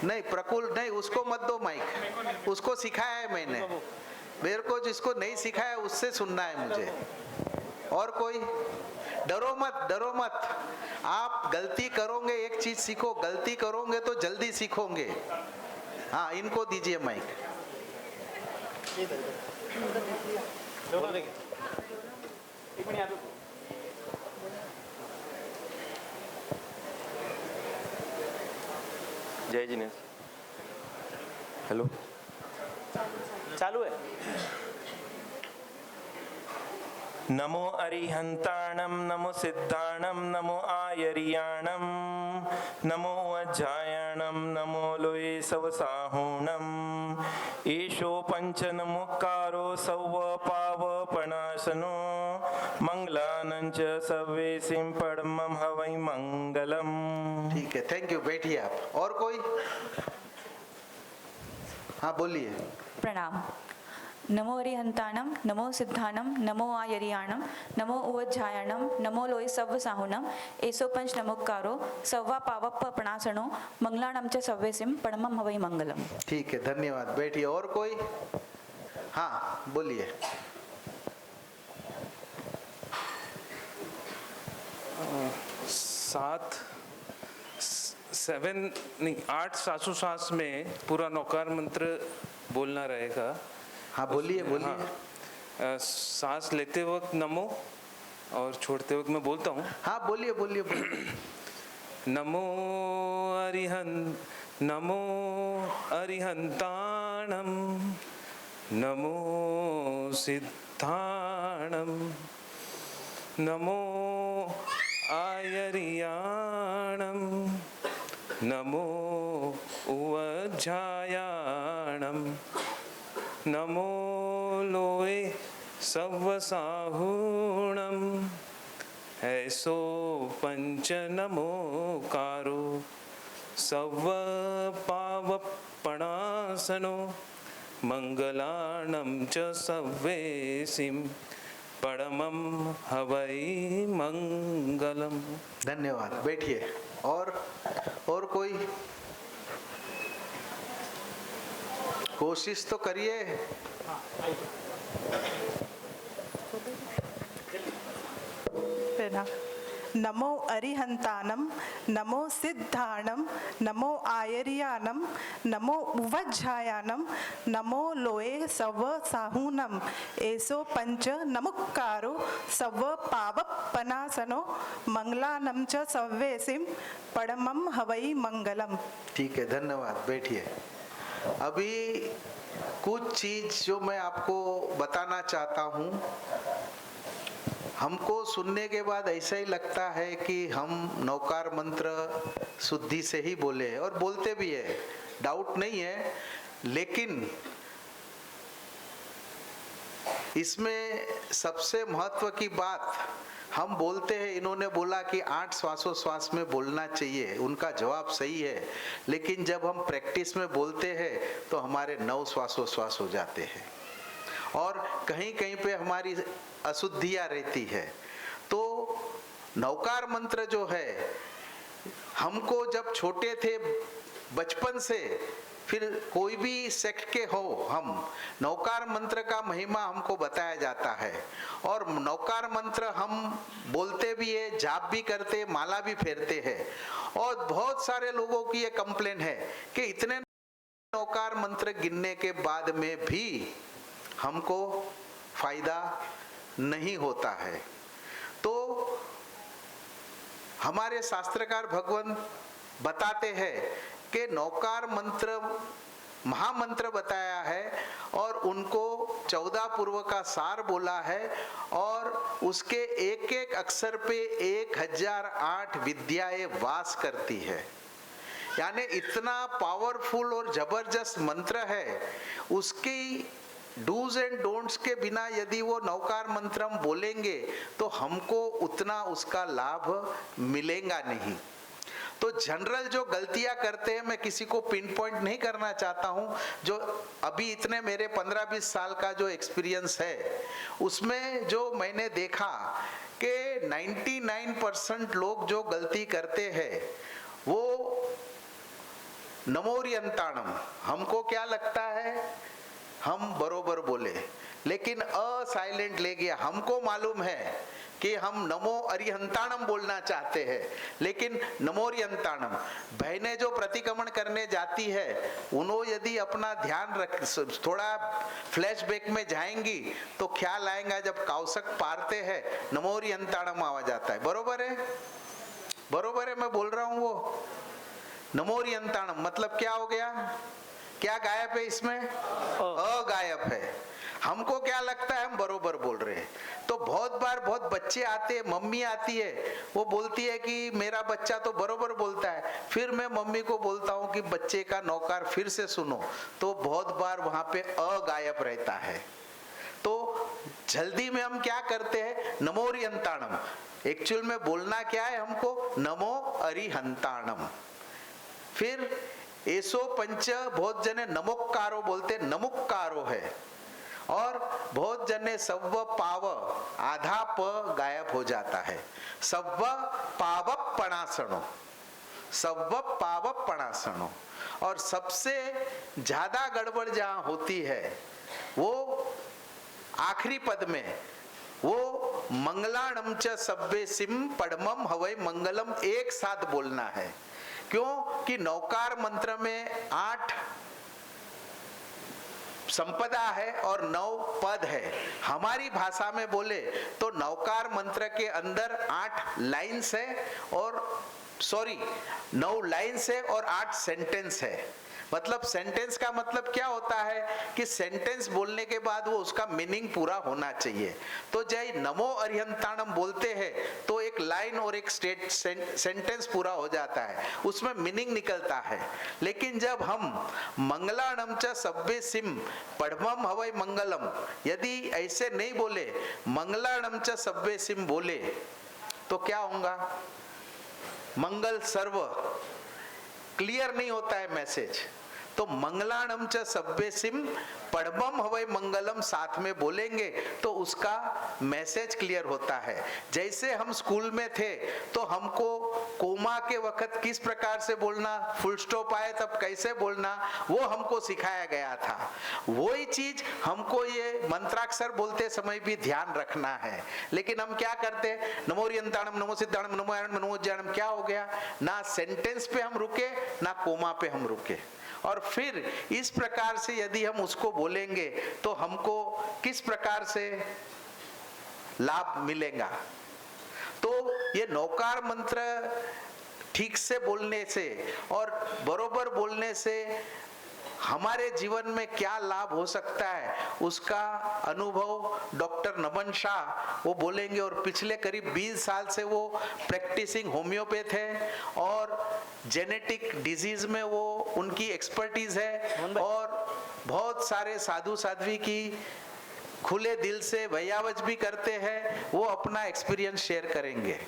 नहीं प्रकुल नहीं, उसको मत दो माइक, उसको सिखाया है मैंने, मेरे को जिसको नहीं सिखाया उससे सुनना है मुझे। और कोई? डरो मत, डरो मत। आप गलती करोगे, एक चीज सीखो, गलती करोगे तो जल्दी सीखोगे। हाँ, इनको दीजिए माइक। जय जिनेश। हेलो, चालू है? नमो अरिहन्ताणं नमो सिद्धाणं नमो आयर्याणं नमो वज्रायणं नमो लोये सवसाहुणम् एषो पञ्चनमुक्कारो सौवपावपणासनो मंगलानं च सर्वेसिं परमं हवै मंगलम्। ठीक है, थैंक यू, बैठिए आप। और कोई? हाँ बोलिए। प्रणाम। नमो अरिहंताणं नमो सिद्धाणं नमो आयर्याणं नमो उवज्झायणं नमो लोय सव्वसाहुणम् एसो पंच नमोक्कारो सव्वा पावप्प प्रणासनो मंगलाणं च सव्वेसिं परमं हवै मंगलम्। ठीक है, धन्यवाद, बैठिए। और कोई? हाँ बोलिए। आठ श्वासोश्वास में पूरा नौकार मंत्र बोलना रहेगा। हाँ बोलिए बोलिए। हाँ, सांस लेते वक्त नमो और छोड़ते वक्त मैं बोलता हूँ। हाँ बोलिए बोलिए बोलिए। नमो अरिहन्ताणं नमो सिद्धाणं नमो आयर्याणं नमो उवज्झायाणं नमो लोये सव्वसाहुणम् ऐसो पंच नमोकारो सव्वपावपणासनो मंगलाणं च सव्वेसिं परमं हवै मंगलम्। धन्यवाद, बैठिए। और कोई? कोशिश तो करिए। नमो अरिहंताणं नमो सिद्धाणं नमो आयर्याणं नमो उवज्झायणं नमो लोये सव्वसाहुणम् एसो पंच नमुक्कारो सव्वपावपणासनो मंगलानं च सव्वेसिं परमं हवै मंगलम्। ठीक है, धन्यवाद, बैठिए। अभी कुछ चीज जो मैं आपको बताना चाहता हूँ, हमको सुनने के बाद ऐसा ही लगता है कि हम नौकार मंत्र शुद्धि से ही बोले हैं, और बोलते भी है, डाउट नहीं है। लेकिन इसमें सबसे महत्व की बात, हम बोलते हैं, इन्होंने बोला कि 8 श्वासोश्वास में बोलना चाहिए, उनका जवाब सही है। लेकिन जब हम प्रैक्टिस में बोलते हैं तो हमारे 9 श्वासोश्वास हो जाते हैं, और कहीं कहीं पे हमारी अशुद्धियां रहती है। तो नौकार मंत्र जो है, हमको जब छोटे थे बचपन से, फिर कोई भी सेक्ट के हो, हम नौकार मंत्र का महिमा हमको बताया जाता है, और नौकार मंत्र हम बोलते भी है, जाप भी करते, माला भी फेरते हैं। और बहुत सारे लोगों की ये कंप्लेन है कि इतने नौकार मंत्र गिनने के बाद में भी हमको फायदा नहीं होता है। तो हमारे शास्त्रकार भगवान बताते हैं कि नौकार मंत्र महामंत्र बताया है, और उनको 14 पूर्व का सार बोला है, और उसके एक एक अक्षर पे 1008 विद्याएं वास करती है। यानी इतना पावरफुल और जबरदस्त मंत्र है, उसकी डूज एंड डोंट्स के बिना यदि वो नौकार मंत्र हम बोलेंगे तो हमको उतना उसका लाभ मिलेगा नहीं। तो जनरल जो गलतियां करते हैं, मैं किसी को पिन पॉइंट नहीं करना चाहता हूं, जो अभी इतने मेरे 15-20 साल का जो एक्सपीरियंस है, उसमें जो मैंने देखा कि 99% लोग जो गलती करते हैं वो नमोरियंताणम, हमको क्या लगता है हम बरोबर बोले, लेकिन साइलेंट ले गया। हमको मालूम है कि हम नमो अरिहंताणम बोलना चाहते हैं, लेकिन नमोरियंताणम। बहनें जो प्रतिक्रमण करने जाती है, उन्होंने यदि अपना ध्यान रख, थोड़ा फ्लैशबैक में जाएंगी तो ख्याल आएगा, जब काउसक पारते हैं नमोरियंताणम आवाज आता है। बरोबर है, बरोबर है, मैं बोल रहा हूं। वो नमोरियंताणम मतलब क्या हो गया? क्या गायब है इसमें? गायब है। हमको क्या लगता है हम बरोबर बोल रहे हैं। तो बहुत बार बार बहुत बच्चे आते हैं, मम्मी आती है, वो बोलती है कि मेरा बच्चा तो बरोबर बोलता है, फिर मैं मम्मी को बोलता हूँ कि बच्चे का नौकार फिर से सुनो, तो बहुत बार वहां पे अ गायब रहता है। तो जल्दी में हम क्या करते हैं, नमो अरिहंताणम, एक्चुअल में बोलना क्या है हमको, नमो अरिहंताणम। फिर एसो पंच, बहुत जने नमोक्कारो बोलते, नमुक्कारो है। और बहुत जने सव्व पाव, आधा प गायब हो जाता है, सव्व पाव पणासनो, सव्व पाव पणासनो। और सबसे ज्यादा गड़बड़ जहां होती है वो आखिरी पद में, वो मंगलाणम च सब्बे सिम पड़मम हवै मंगलम एक साथ बोलना है। क्यों कि नौकार मंत्र में 8 संपदा है और 9 पद है। हमारी भाषा में बोले तो नौकार मंत्र के अंदर 8 लाइन्स है, और 9 लाइन्स है और 8 सेंटेंस है। मतलब सेंटेंस का मतलब क्या होता है कि सेंटेंस बोलने के बाद वो उसका मीनिंग पूरा होना चाहिए। तो जय नमो अरिहंताणम बोलते हैं तो एक लाइन और एक सेंटेंस पूरा हो जाता है, उसमें मीनिंग निकलता है। लेकिन जब हम मंगलाणम च सब्बे सिम पढ़मम हवै मंगलम, यदि ऐसे नहीं बोले, मंगलाणम च सब्बे सिम बोले, तो क्या होगा, मंगल सर्व, क्लियर नहीं होता है मैसेज। तो मंगलाणम च सब्बे सिम पड़मम हवै मंगलम साथ में बोलेंगे तो उसका मैसेज क्लियर होता है। जैसे हम स्कूल में थे तो हमको कोमा के वक्त किस प्रकार से बोलना, फुल स्टॉप आए तब कैसे बोलना, वो हमको सिखाया गया था। वही चीज हमको ये मंत्राक्षर बोलते समय भी ध्यान रखना है। लेकिन हम क्या करते हैं, नमो अरिहंताणम, नमो सिद्धाणम, नमो आयरन, नमो उज्जायनम, क्या हो गया, ना सेंटेंस पे हम रुके ना कोमा पे हम रुके। और फिर इस प्रकार से यदि हम उसको बोलेंगे तो हमको किस प्रकार से लाभ मिलेगा। तो ये नौकार मंत्र ठीक से बोलने से और बरोबर बोलने से हमारे जीवन में क्या लाभ हो सकता है, उसका अनुभव डॉक्टर नमन शाह वो बोलेंगे। और पिछले करीब 20 साल से वो प्रैक्टिसिंग होम्योपैथ है और जेनेटिक डिजीज में वो उनकी एक्सपर्टीज है, और बहुत सारे साधु साध्वी की खुले दिल से भैयावज भी करते हैं। वो अपना एक्सपीरियंस शेयर करेंगे।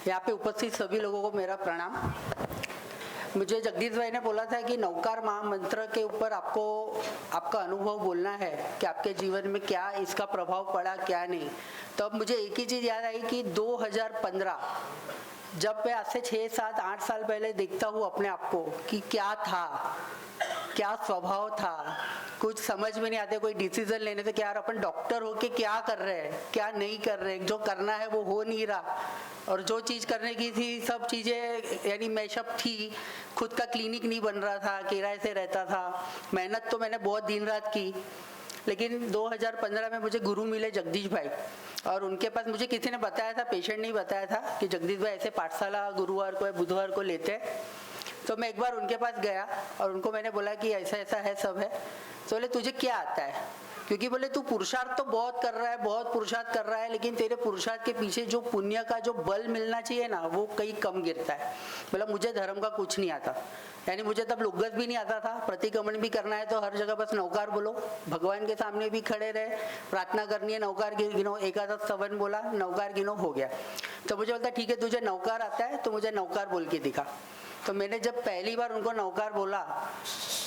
यहाँ पे उपस्थित सभी लोगों को मेरा प्रणाम। मुझे जगदीश भाई ने बोला था कि नौकार महामंत्र के ऊपर आपको आपका अनुभव बोलना है कि आपके जीवन में क्या इसका प्रभाव पड़ा, क्या नहीं। तो अब मुझे एक ही चीज़ याद आई कि 2015 जब मैं आज से 6, 7, 8 साल पहले देखता हूँ अपने आप को कि क्या था, क्या स्वभाव था, कुछ समझ में नहीं आते कोई डिसीजन लेने से कि यार अपन डॉक्टर होके क्या कर रहे हैं, क्या नहीं कर रहे, जो करना है वो हो नहीं रहा। और जो चीज़ करने की थी सब चीज़ें यानी मैशअप थी, खुद का क्लिनिक नहीं बन रहा था, किराए से रहता था। मेहनत तो मैंने बहुत दिन रात की। लेकिन 2015 में मुझे गुरु मिले जगदीश भाई, और उनके पास मुझे किसी ने बताया था, पेशेंट नहीं बताया था कि जगदीश भाई ऐसे पाठशाला गुरुवार को या बुधवार को लेते हैं। तो मैं एक बार उनके पास गया और उनको मैंने बोला कि ऐसा ऐसा है, सब है। तो बोले तुझे क्या आता है, क्योंकि बोले तू पुरुषार्थ तो बहुत कर रहा है, बहुत पुरुषार्थ कर रहा है, लेकिन तेरे पुरुषार्थ के पीछे जो पुण्य का जो बल मिलना चाहिए ना वो कहीं कम गिरता है। बोला मुझे धर्म का कुछ नहीं आता, यानी मुझे तब लुगस भी नहीं आता था। प्रतिक्रमण भी करना है तो हर जगह बस नौकार बोलो, भगवान के सामने भी खड़े रहे, प्रार्थना करनी है नौकार गिनो, एकादश सवन बोला, नौकार गिनो, हो गया। तो मुझे बोलता ठीक है तुझे नौकार आता है तो मुझे नौकार बोल के दिखा। तो मैंने जब पहली बार उनको नौकार बोला,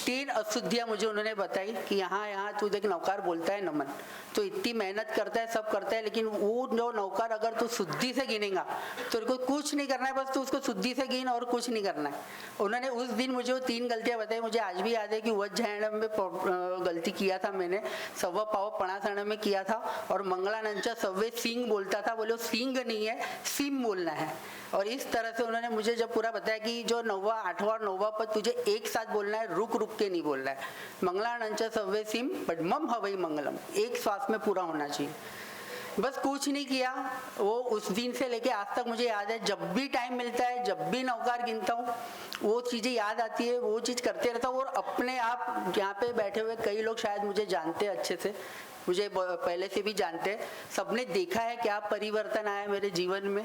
3 अशुद्धियाँ मुझे उन्होंने बताई कि यहाँ तू देख नौकार बोलता है नमन, तो इतनी मेहनत करता है, सब करता है, लेकिन वो जो नौकार अगर तू शुद्धि से गिनेगा तो उनको कुछ नहीं करना है, बस तू उसको शुद्धि से गिन और कुछ नहीं करना है। उन्होंने उस दिन मुझे वो 3 गलतियाँ बताई। मुझे आज भी याद है कि वज्जायनम में गलती किया था मैंने, सव्वा पाव पणासण में किया था, और मंगलानंच सव्वे सिंह बोलता था, बोले सिंह नहीं है सिम बोलना है। और इस तरह से उन्होंने मुझे जब पूरा बताया कि जो 9वां 8वां और 9वां पद तुझे एक साथ बोलना है, रुक रुक के नहीं बोलना है। मंगलानंच सव्यसिम पद्मम हवै मंगलम, एक श्वास में पूरा होना चाहिए। बस कुछ नहीं किया। वो उस दिन से लेके आज तक मुझे याद है, जब भी टाइम मिलता है, जब भी नौकार गिनता हूँ, वो चीज़ें याद आती है, वो चीज़ करते रहता हूँ। और अपने आप यहाँ पे बैठे हुए कई लोग शायद मुझे जानते हैं अच्छे से, मुझे पहले से भी जानते हैं। सबने देखा है क्या परिवर्तन आया मेरे जीवन में,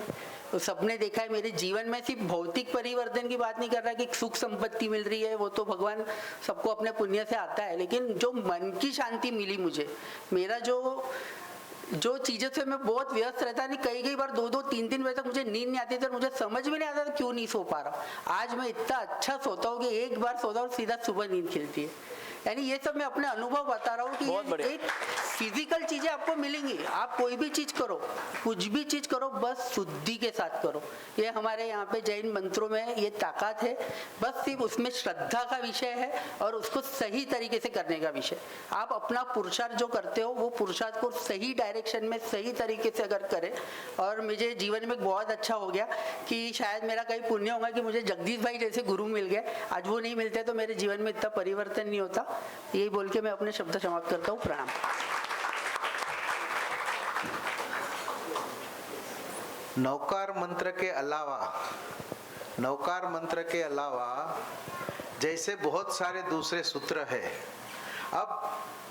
सबने देखा है मेरे जीवन में। सिर्फ भौतिक परिवर्तन की बात नहीं कर रहा कि सुख संपत्ति मिल रही है, वो तो भगवान सबको अपने पुण्य से आता है, लेकिन जो मन की शांति मिली मुझे, मेरा जो चीज़ों से मैं बहुत व्यस्त रहता नहीं, कई बार 2-2 3-3 बजे तक मुझे नींद नहीं आती थी और मुझे समझ में नहीं आता था क्यों नहीं सो पा रहा। आज मैं इतना अच्छा सोता हूँ कि एक बार सोता हूँ सीधा सुबह नींद खिलती है। यानी ये सब मैं अपने अनुभव बता रहा हूँ कि एक फिजिकल चीजें आपको मिलेंगी। आप कोई भी चीज करो, कुछ भी चीज करो, बस शुद्धि के साथ करो। ये हमारे यहाँ पे जैन मंत्रों में ये ताकत है। बस सिर्फ उसमें श्रद्धा का विषय है और उसको सही तरीके से करने का विषय। आप अपना पुरुषार्थ जो करते हो, वो पुरुषार्थ को सही डायरेक्शन में सही तरीके से अगर करें, और मुझे जीवन में बहुत अच्छा हो गया कि शायद मेरा कहीं पुण्य होगा कि मुझे जगदीश भाई जैसे गुरु मिल गए। आज वो नहीं मिलते तो मेरे जीवन में इतना परिवर्तन नहीं होता। यही बोल के मैं अपने शब्द समाप्त करता हूँ। प्रणाम। नौकार मंत्र के अलावा जैसे बहुत सारे दूसरे सूत्र है। अब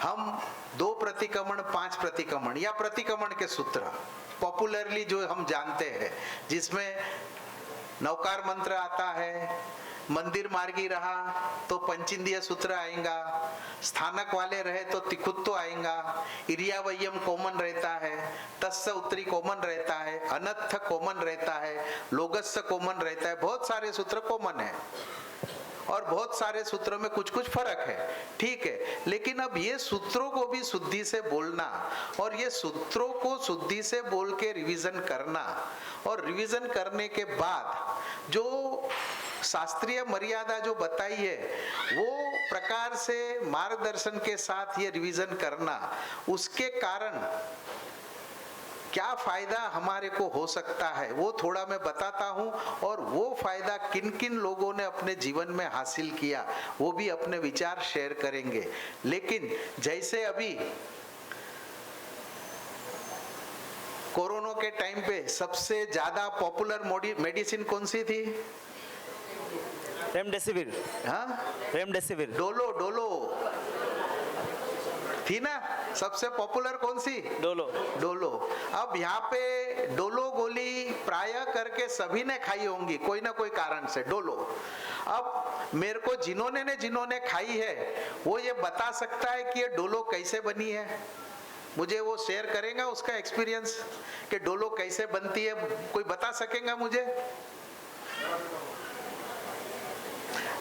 हम 2 प्रतिक्रमण 5 प्रतिक्रमण या प्रतिक्रमण के सूत्र पॉपुलरली जो हम जानते हैं, जिसमें नौकार मंत्र आता है, मंदिर मार्गी रहा तो पंचिंद्रिय सूत्र आएगा, स्थानक वाले रहे तो तिकुत्तो आएगा, इरियावयम कॉमन रहता है, तस्य उत्तरी कॉमन रहता है, अनर्थ कॉमन रहता है, लोगस्य कॉमन रहता है। बहुत सारे सूत्र कॉमन है और बहुत सारे सूत्रों में कुछ कुछ फर्क है, ठीक है। लेकिन अब ये सूत्रों को भी शुद्धि से बोलना और ये सूत्रों को शुद्धि से बोल के रिवीजन करना, और रिवीजन करने के बाद जो शास्त्रीय मर्यादा जो बताई है वो प्रकार से मार्गदर्शन के साथ ये रिवीजन करना, उसके कारण क्या फायदा हमारे को हो सकता है वो थोड़ा मैं बताता हूँ, और वो फायदा किन किन लोगों ने अपने जीवन में हासिल किया वो भी अपने विचार शेयर करेंगे। लेकिन जैसे अभी कोरोना के टाइम पे सबसे ज्यादा पॉपुलर मेडिसिन कौन सी थी? रेमडेसिविर। हाँ, रेमडेसिविर। डोलो थी ना सबसे पॉपुलर कौन सी? डोलो। अब यहाँ पे डोलो गोली प्राय करके सभी ने खाई होंगी कोई ना कोई कारण से, डोलो। अब मेरे को जिन्होंने खाई है वो ये बता सकता है कि ये डोलो कैसे बनी है, मुझे वो शेयर करेगा उसका एक्सपीरियंस कि डोलो कैसे बनती है, कोई बता सकेगा मुझे?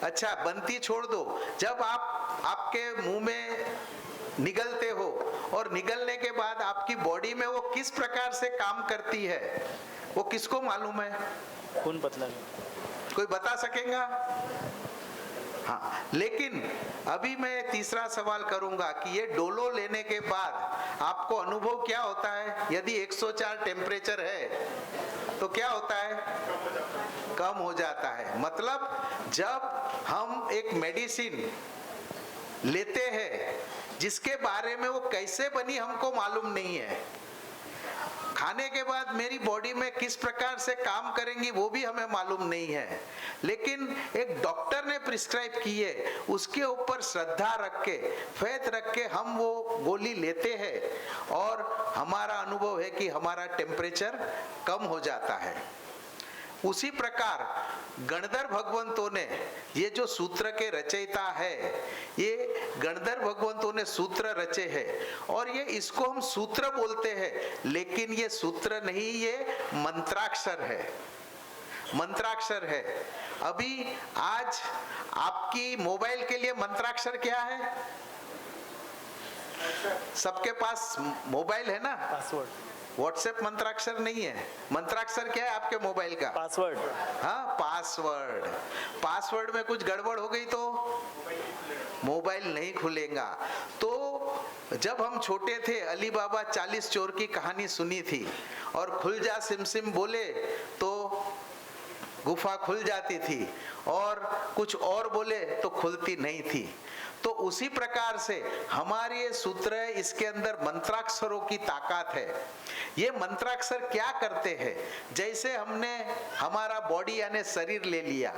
अच्छा, बनती छोड़ दो, जब आपके मुंह में निगलते हो और निगलने के बाद आपकी बॉडी में वो किस प्रकार से काम करती है वो किसको मालूम है? खून पतला। कोई बता सकेगा? हाँ, लेकिन अभी मैं तीसरा सवाल करूंगा कि ये डोलो लेने के बाद आपको अनुभव क्या होता है? यदि 104 टेम्परेचर है तो क्या होता है? कम हो जाता है। मतलब जब हम एक मेडिसिन लेते हैं जिसके बारे में वो कैसे बनी हमको मालूम नहीं है, खाने के बाद मेरी बॉडी में किस प्रकार से काम करेंगी वो भी हमें मालूम नहीं है, लेकिन एक डॉक्टर ने प्रिस्क्राइब की है, उसके ऊपर श्रद्धा रख के, फेथ रख के हम वो गोली लेते हैं और हमारा अनुभव है कि हमारा टेम्परेचर कम हो जाता है। उसी प्रकार गणधर भगवंतों ने ये जो सूत्र के रचयिता है, ये गणधर भगवंतों ने सूत्र रचे हैं और ये इसको हम सूत्र बोलते हैं, लेकिन ये सूत्र नहीं, ये मंत्राक्षर है, मंत्राक्षर है। अभी आज आपकी मोबाइल के लिए मंत्राक्षर क्या है? सबके पास मोबाइल है ना? पासवर्ड। व्हाट्सएप मंत्राक्षर नहीं है। मंत्राक्षर क्या है आपके मोबाइल का? पासवर्ड। हाँ, पासवर्ड। पासवर्ड में कुछ गड़बड़ हो गई तो मोबाइल नहीं खुलेगा। तो जब हम छोटे थे अली बाबा 40 चोर की कहानी सुनी थी और खुल जा सिम सिम बोले तो गुफा खुल जाती थी और कुछ और बोले तो खुलती नहीं थी। तो उसी प्रकार से हमारे ये सूत्र है, इसके अंदर मंत्राक्षरों की ताकत है। ये मंत्राक्षर क्या करते हैं, जैसे हमने हमारा बॉडी यानी शरीर ले लिया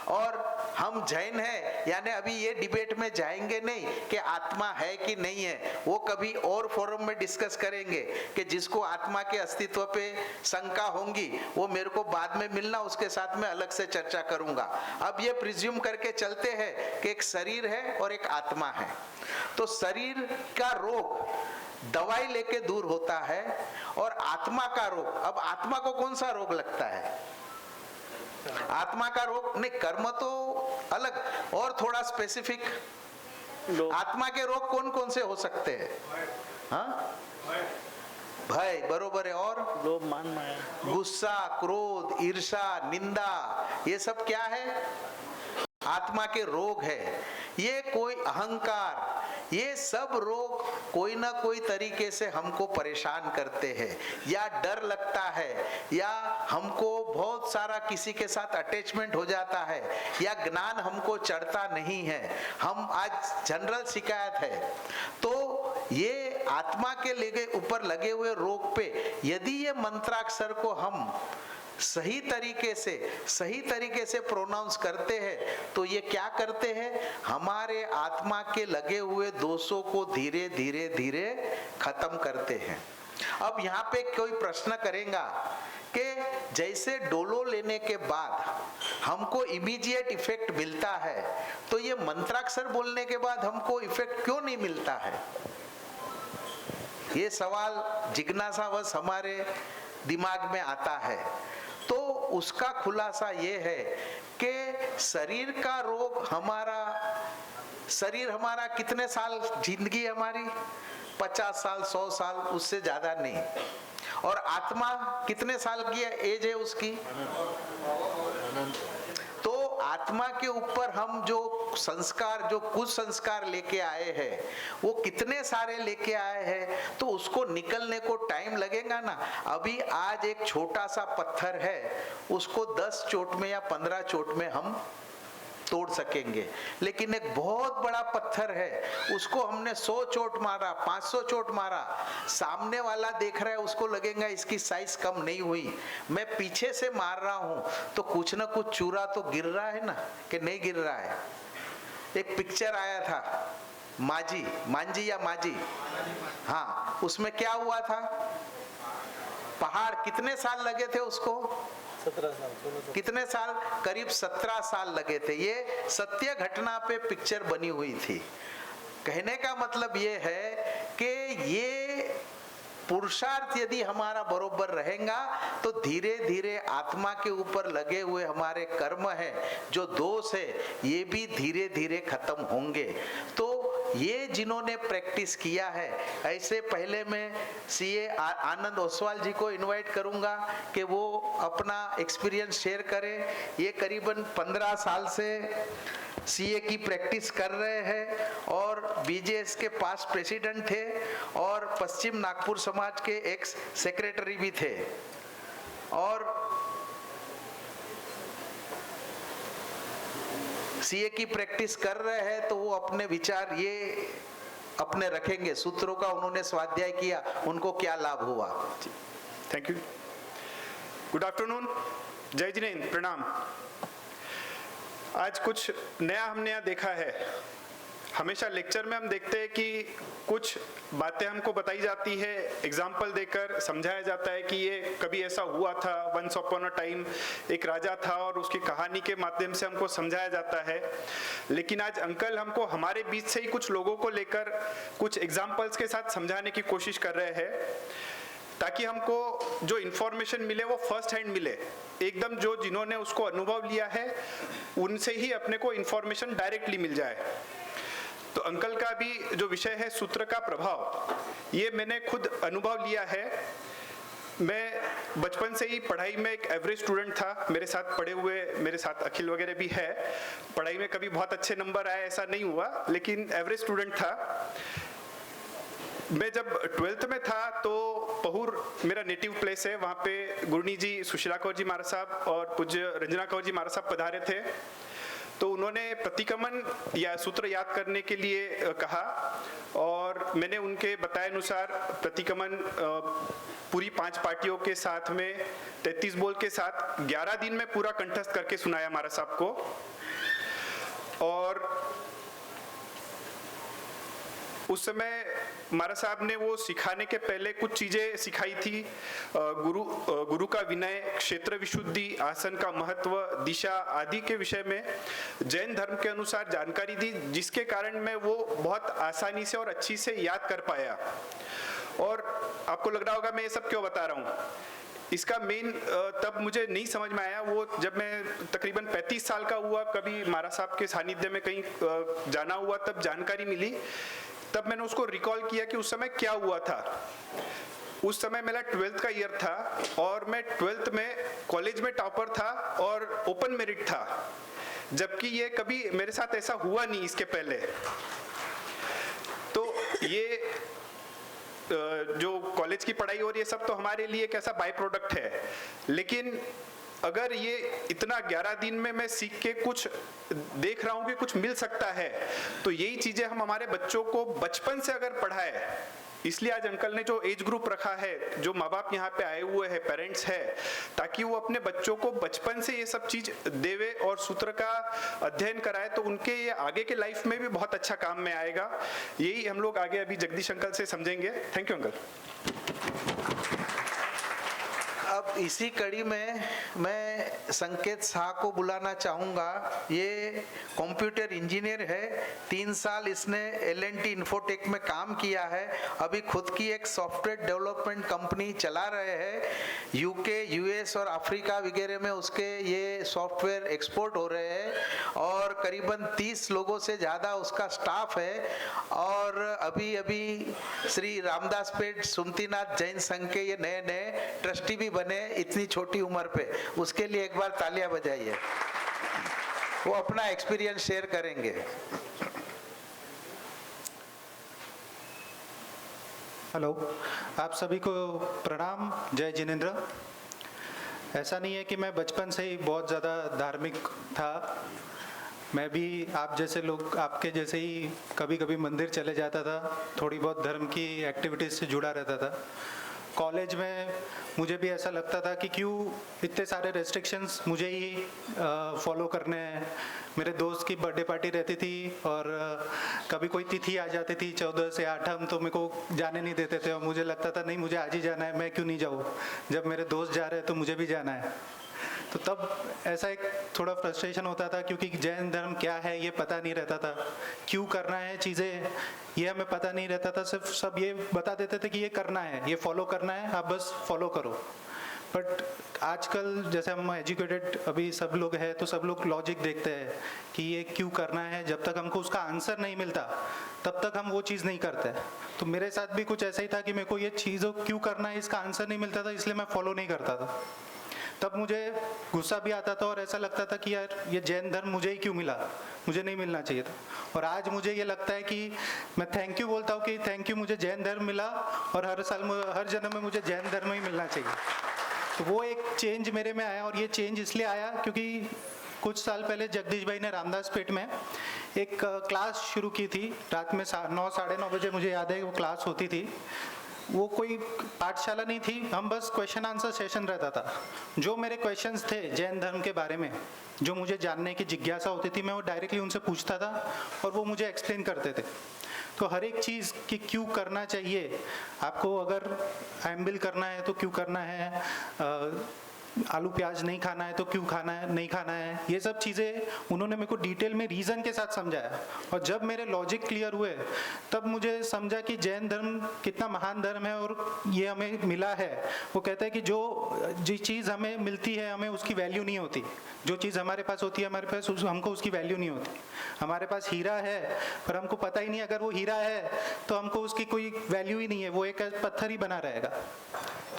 और हम जैन है, यानी अभी ये डिबेट में जाएंगे नहीं कि आत्मा है कि नहीं है, वो कभी और फोरम में डिस्कस करेंगे कि जिसको आत्मा के अस्तित्व पे शंका होंगी वो मेरे को बाद में मिलना, उसके साथ में अलग से चर्चा करूंगा। अब ये प्रिज्यूम करके चलते हैं कि एक शरीर है और एक आत्मा है। तो शरीर का रोग दवाई लेके दूर होता है और आत्मा का रोग, अब आत्मा को कौन सा रोग लगता है? आत्मा का रोग नहीं, कर्म तो अलग और थोड़ा स्पेसिफिक। आत्मा के रोग कौन कौन से हो सकते हैं? हाँ, भय, बरोबर है, और लोभ, मान, माया, गुस्सा, क्रोध, ईर्ष्या, निंदा, ये सब क्या है? आत्मा के रोग है। ये कोई अहंकार, ये सब रोग कोई ना कोई तरीके से हमको परेशान करते हैं, या डर लगता है, या हमको बहुत सारा किसी के साथ अटैचमेंट हो जाता है, या ज्ञान हमको चढ़ता नहीं है, हम आज जनरल शिकायत है। तो ये आत्मा के ऊपर लगे हुए रोग पे यदि ये मंत्राक्षर को हम सही तरीके से प्रोनाउंस करते हैं तो ये क्या करते हैं, हमारे आत्मा के लगे हुए दोषों को धीरे धीरे धीरे खत्म करते हैं। अब यहाँ पे कोई प्रश्न करेगा कि जैसे डोलो लेने के बाद हमको इमीडिएट इफेक्ट मिलता है, तो ये मंत्राक्षर बोलने के बाद हमको इफेक्ट क्यों नहीं मिलता है? ये सवाल जिज्ञासावश हमारे दिमाग में आता है। तो उसका खुलासा ये है कि शरीर का रोग, शरीर हमारा कितने साल जिंदगी हमारी? 50 साल, 100 साल, उससे ज्यादा नहीं। और आत्मा कितने साल की एज है उसकी? तो आत्मा के ऊपर हम जो संस्कार, जो कुछ संस्कार लेके आए हैं, वो कितने सारे लेके आए हैं, तो उसको निकलने को टाइम लगेगा ना। अभी आज एक छोटा सा पत्थर है, उसको 10 चोट में या 15 चोट में हम तोड़ सकेंगे, लेकिन एक बहुत बड़ा पत्थर है, उसको हमने 100 चोट मारा, 500 चोट मारा, सामने वाला देख रहा है, उसको लगेगा इसकी साइज कम नहीं हुई, मैं पीछे से मार रहा हूं तो कुछ ना कुछ चूरा तो गिर रहा है ना, कि नहीं गिर रहा है? एक पिक्चर आया था मांझी या माजी, हाँ, उसमें क्या हुआ था? पहाड़ कितने साल लगे थे उसको? 17 साल। कितने साल? करीब 17 साल लगे थे। ये सत्य घटना पे पिक्चर बनी हुई थी। कहने का मतलब ये है कि ये पुरुषार्थ यदि हमारा बरोबर रहेगा तो धीरे धीरे आत्मा के ऊपर लगे हुए हमारे कर्म है, जो दोष है, ये भी धीरे धीरे खत्म होंगे। तो ये जिन्होंने प्रैक्टिस किया है, ऐसे पहले मैं सीए आनंद ओसवाल जी को इनवाइट करूंगा कि वो अपना एक्सपीरियंस शेयर करें। ये करीबन 15 साल से सीए की प्रैक्टिस कर रहे हैं और बीजेएस के पास प्रेसिडेंट थे और पश्चिम नागपुर समाज के एक्स सेक्रेटरी भी थे। और सीए की प्रैक्टिस कर रहे हैं तो वो अपने विचार ये अपने रखेंगे। सूत्रों का उन्होंने स्वाध्याय किया, उनको क्या लाभ हुआ। Thank you. गुड आफ्टरनून, जय जिनेंद्र, प्रणाम। आज कुछ नया हमने यहाँ देखा है। हमेशा लेक्चर में हम देखते हैं कि कुछ बातें हमको बताई जाती है, एग्जाम्पल देकर समझाया जाता है कि ये कभी ऐसा हुआ था, वंस अपॉन अ टाइम एक राजा था, और उसकी कहानी के माध्यम से हमको समझाया जाता है। लेकिन आज अंकल हमको हमारे बीच से ही कुछ लोगों को लेकर कुछ एग्जाम्पल्स के साथ समझाने की कोशिश कर रहे हैं, ताकि हमको जो इन्फॉर्मेशन मिले वो फर्स्ट हैंड मिले, एकदम जो जिन्होंने उसको अनुभव लिया है उनसे ही अपने को इन्फॉर्मेशन डायरेक्टली मिल जाए। तो अंकल का भी जो विषय है सूत्र का प्रभाव, ये मैंने खुद अनुभव लिया है। मैं बचपन से ही पढ़ाई में एक एवरेज स्टूडेंट था। मेरे साथ पढ़े हुए मेरे साथ अखिल वगैरह भी है। पढ़ाई में कभी बहुत अच्छे नंबर आए ऐसा नहीं हुआ, लेकिन एवरेज स्टूडेंट था। मैं जब 12th में था तो पहुर मेरा नेटिव प्लेस है, वहाँ पे गुरनी जी सुशीला कौर जी महाराज साहब और पूज्य रंजना कौर जी महाराज साहब पधारे थे। तो उन्होंने प्रतिक्रमण या सूत्र याद करने के लिए कहा और मैंने उनके बताए अनुसार प्रतिक्रमण पूरी 5 पार्टियों के साथ में 33 बोल के साथ 11 दिन में पूरा कंठस्थ करके सुनाया महाराज साहब को। और उस समय महाराज साहब ने वो सिखाने के पहले कुछ चीजें सिखाई थी, गुरु का विनय, क्षेत्र विशुद्धि, आसन का महत्व, दिशा आदि के विषय में जैन धर्म के अनुसार जानकारी दी, जिसके कारण मैं वो बहुत आसानी से और अच्छी से याद कर पाया। और आपको लग रहा होगा मैं ये सब क्यों बता रहा हूँ, इसका मेन तब मुझे नहीं समझ में आया, वो जब मैं तकरीबन 35 साल का हुआ, कभी महाराज साहब के सानिध्य में कहीं जाना हुआ, तब जानकारी मिली। तब मैंने उसको रिकॉल किया कि उस समय क्या हुआ था। उस समय मेरा 12th का ईयर था और मैं 12th में कॉलेज में टॉपर था और ओपन मेरिट था, जबकि ये कभी मेरे साथ ऐसा हुआ नहीं इसके पहले। तो ये जो कॉलेज की पढ़ाई और ये सब तो हमारे लिए एक ऐसा बाय प्रोडक्ट है, लेकिन अगर ये इतना 11 दिन में मैं सीख के कुछ देख रहा हूँ कि कुछ मिल सकता है, तो यही चीजें हम हमारे बच्चों को बचपन से अगर पढ़ाए, इसलिए आज अंकल ने जो एज ग्रुप रखा है, जो माँ बाप यहाँ पे आए हुए हैं, पेरेंट्स है, ताकि वो अपने बच्चों को बचपन से ये सब चीज देवे और सूत्र का अध्ययन कराए, तो उनके ये आगे के लाइफ में भी बहुत अच्छा काम में आएगा। यही हम लोग आगे अभी जगदीश अंकल से समझेंगे। Thank you uncle. अब इसी कड़ी में मैं संकेत शाह को बुलाना चाहूँगा। ये कंप्यूटर इंजीनियर है, 3 साल इसने L&T इन्फोटेक में काम किया है, अभी खुद की एक सॉफ्टवेयर डेवलपमेंट कंपनी चला रहे हैं। UK, US और अफ्रीका वगैरह में उसके ये सॉफ्टवेयर एक्सपोर्ट हो रहे हैं और करीबन 30 लोगों से ज़्यादा उसका स्टाफ है। और अभी अभी श्री रामदास पेट सुमतीनाथ जैन संघ के ये नए नए ट्रस्टी भी बने इतनी छोटी उम्र पे, उसके लिए एक बार तालियां बजाइए। वो अपना एक्सपीरियंस शेयर करेंगे। हेलो, आप सभी को प्रणाम, जय जिनेंद्र। ऐसा नहीं है कि मैं बचपन से ही बहुत ज़्यादा धार्मिक था, मैं भी आप जैसे लोग, आपके जैसे ही कभी कभी मंदिर चले जाता था, थोड़ी बहुत धर्म की एक्टिविटीज़ से जुड़ा रहता था। कॉलेज में मुझे भी ऐसा लगता था कि क्यों इतने सारे रेस्ट्रिक्शंस मुझे ही फॉलो करने हैं। मेरे दोस्त की बर्थडे पार्टी रहती थी और कभी कोई तिथि आ जाती थी 14 से 8, तो मेरे को जाने नहीं देते थे और मुझे लगता था नहीं, मुझे आज ही जाना है, मैं क्यों नहीं जाऊँ, जब मेरे दोस्त जा रहे हैं तो मुझे भी जाना है। तो तब ऐसा एक थोड़ा फ्रस्ट्रेशन होता था, क्योंकि जैन धर्म क्या है ये पता नहीं रहता था, क्यों करना है चीज़ें ये हमें पता नहीं रहता था। सिर्फ सब ये बता देते थे कि ये करना है, ये फॉलो करना है, आप बस फॉलो करो। बट आजकल जैसे हम एजुकेटेड अभी सब लोग हैं, तो सब लोग लॉजिक देखते हैं कि ये क्यों करना है। जब तक हमको उसका आंसर नहीं मिलता तब तक हम वो चीज़ नहीं करते। तो मेरे साथ भी कुछ ऐसा ही था कि मेरे को ये चीज़ क्यों करना है इसका आंसर नहीं मिलता था, इसलिए मैं फॉलो नहीं करता था। तब मुझे गुस्सा भी आता था और ऐसा लगता था कि यार ये जैन धर्म मुझे ही क्यों मिला, मुझे नहीं मिलना चाहिए था। और आज मुझे ये लगता है कि मैं थैंक यू बोलता हूँ कि थैंक यू, मुझे जैन धर्म मिला और हर जन्म में मुझे जैन धर्म ही मिलना चाहिए। तो वो एक चेंज मेरे में आया, और ये चेंज इसलिए आया क्योंकि कुछ साल पहले जगदीश भाई ने रामदास पेट में एक क्लास शुरू की थी, रात में 9 साढ़े 9 बजे मुझे याद है वो क्लास होती थी। वो कोई पाठशाला नहीं थी, हम बस क्वेश्चन आंसर सेशन रहता था। जो मेरे क्वेश्चंस थे जैन धर्म के बारे में, जो मुझे जानने की जिज्ञासा होती थी, मैं वो डायरेक्टली उनसे पूछता था और वो मुझे एक्सप्लेन करते थे। तो हर एक चीज़ कि क्यों करना चाहिए, आपको अगर एम्बिल करना है तो क्यों करना है, आलू प्याज नहीं खाना है तो क्यों खाना है, नहीं खाना है, ये सब चीज़ें उन्होंने मेरे को डिटेल में रीज़न के साथ समझाया। और जब मेरे लॉजिक क्लियर हुए तब मुझे समझा कि जैन धर्म कितना महान धर्म है और ये हमें मिला है। वो कहते हैं कि जिस चीज़ हमें मिलती है हमें उसकी वैल्यू नहीं होती, जो चीज़ हमारे पास होती है हमारे पास हमको उसकी वैल्यू नहीं होती। हमारे पास हीरा है पर हमको पता ही नहीं, अगर वो हीरा है तो हमको उसकी कोई वैल्यू ही नहीं है, वो एक पत्थर ही बना रहेगा।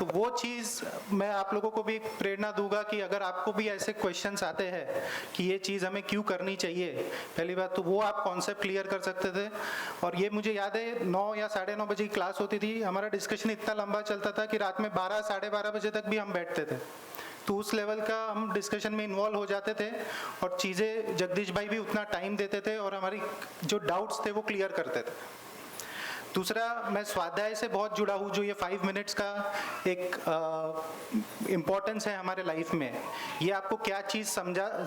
तो वो चीज़ मैं आप लोगों को भी प्रेरणा दूंगा कि अगर आपको भी ऐसे क्वेश्चंस आते हैं कि ये चीज़ हमें क्यों करनी चाहिए, पहली बात तो वो आप कॉन्सेप्ट क्लियर कर सकते थे। और ये मुझे याद है 9 या 9:30 बजे की क्लास होती थी, हमारा डिस्कशन इतना लंबा चलता था कि रात में 12 साढ़े 12 बजे तक भी हम बैठते थे। तो उस लेवल का हम डिस्कशन में इन्वॉल्व हो जाते थे और चीज़ें जगदीश भाई भी उतना टाइम देते थे और हमारी जो डाउट्स थे वो क्लियर करते थे। दूसरा, मैं स्वाध्याय से बहुत जुड़ा हूँ, जो ये 5 मिनट्स का एक इम्पोर्टेंस है हमारे लाइफ में। ये आपको क्या चीज़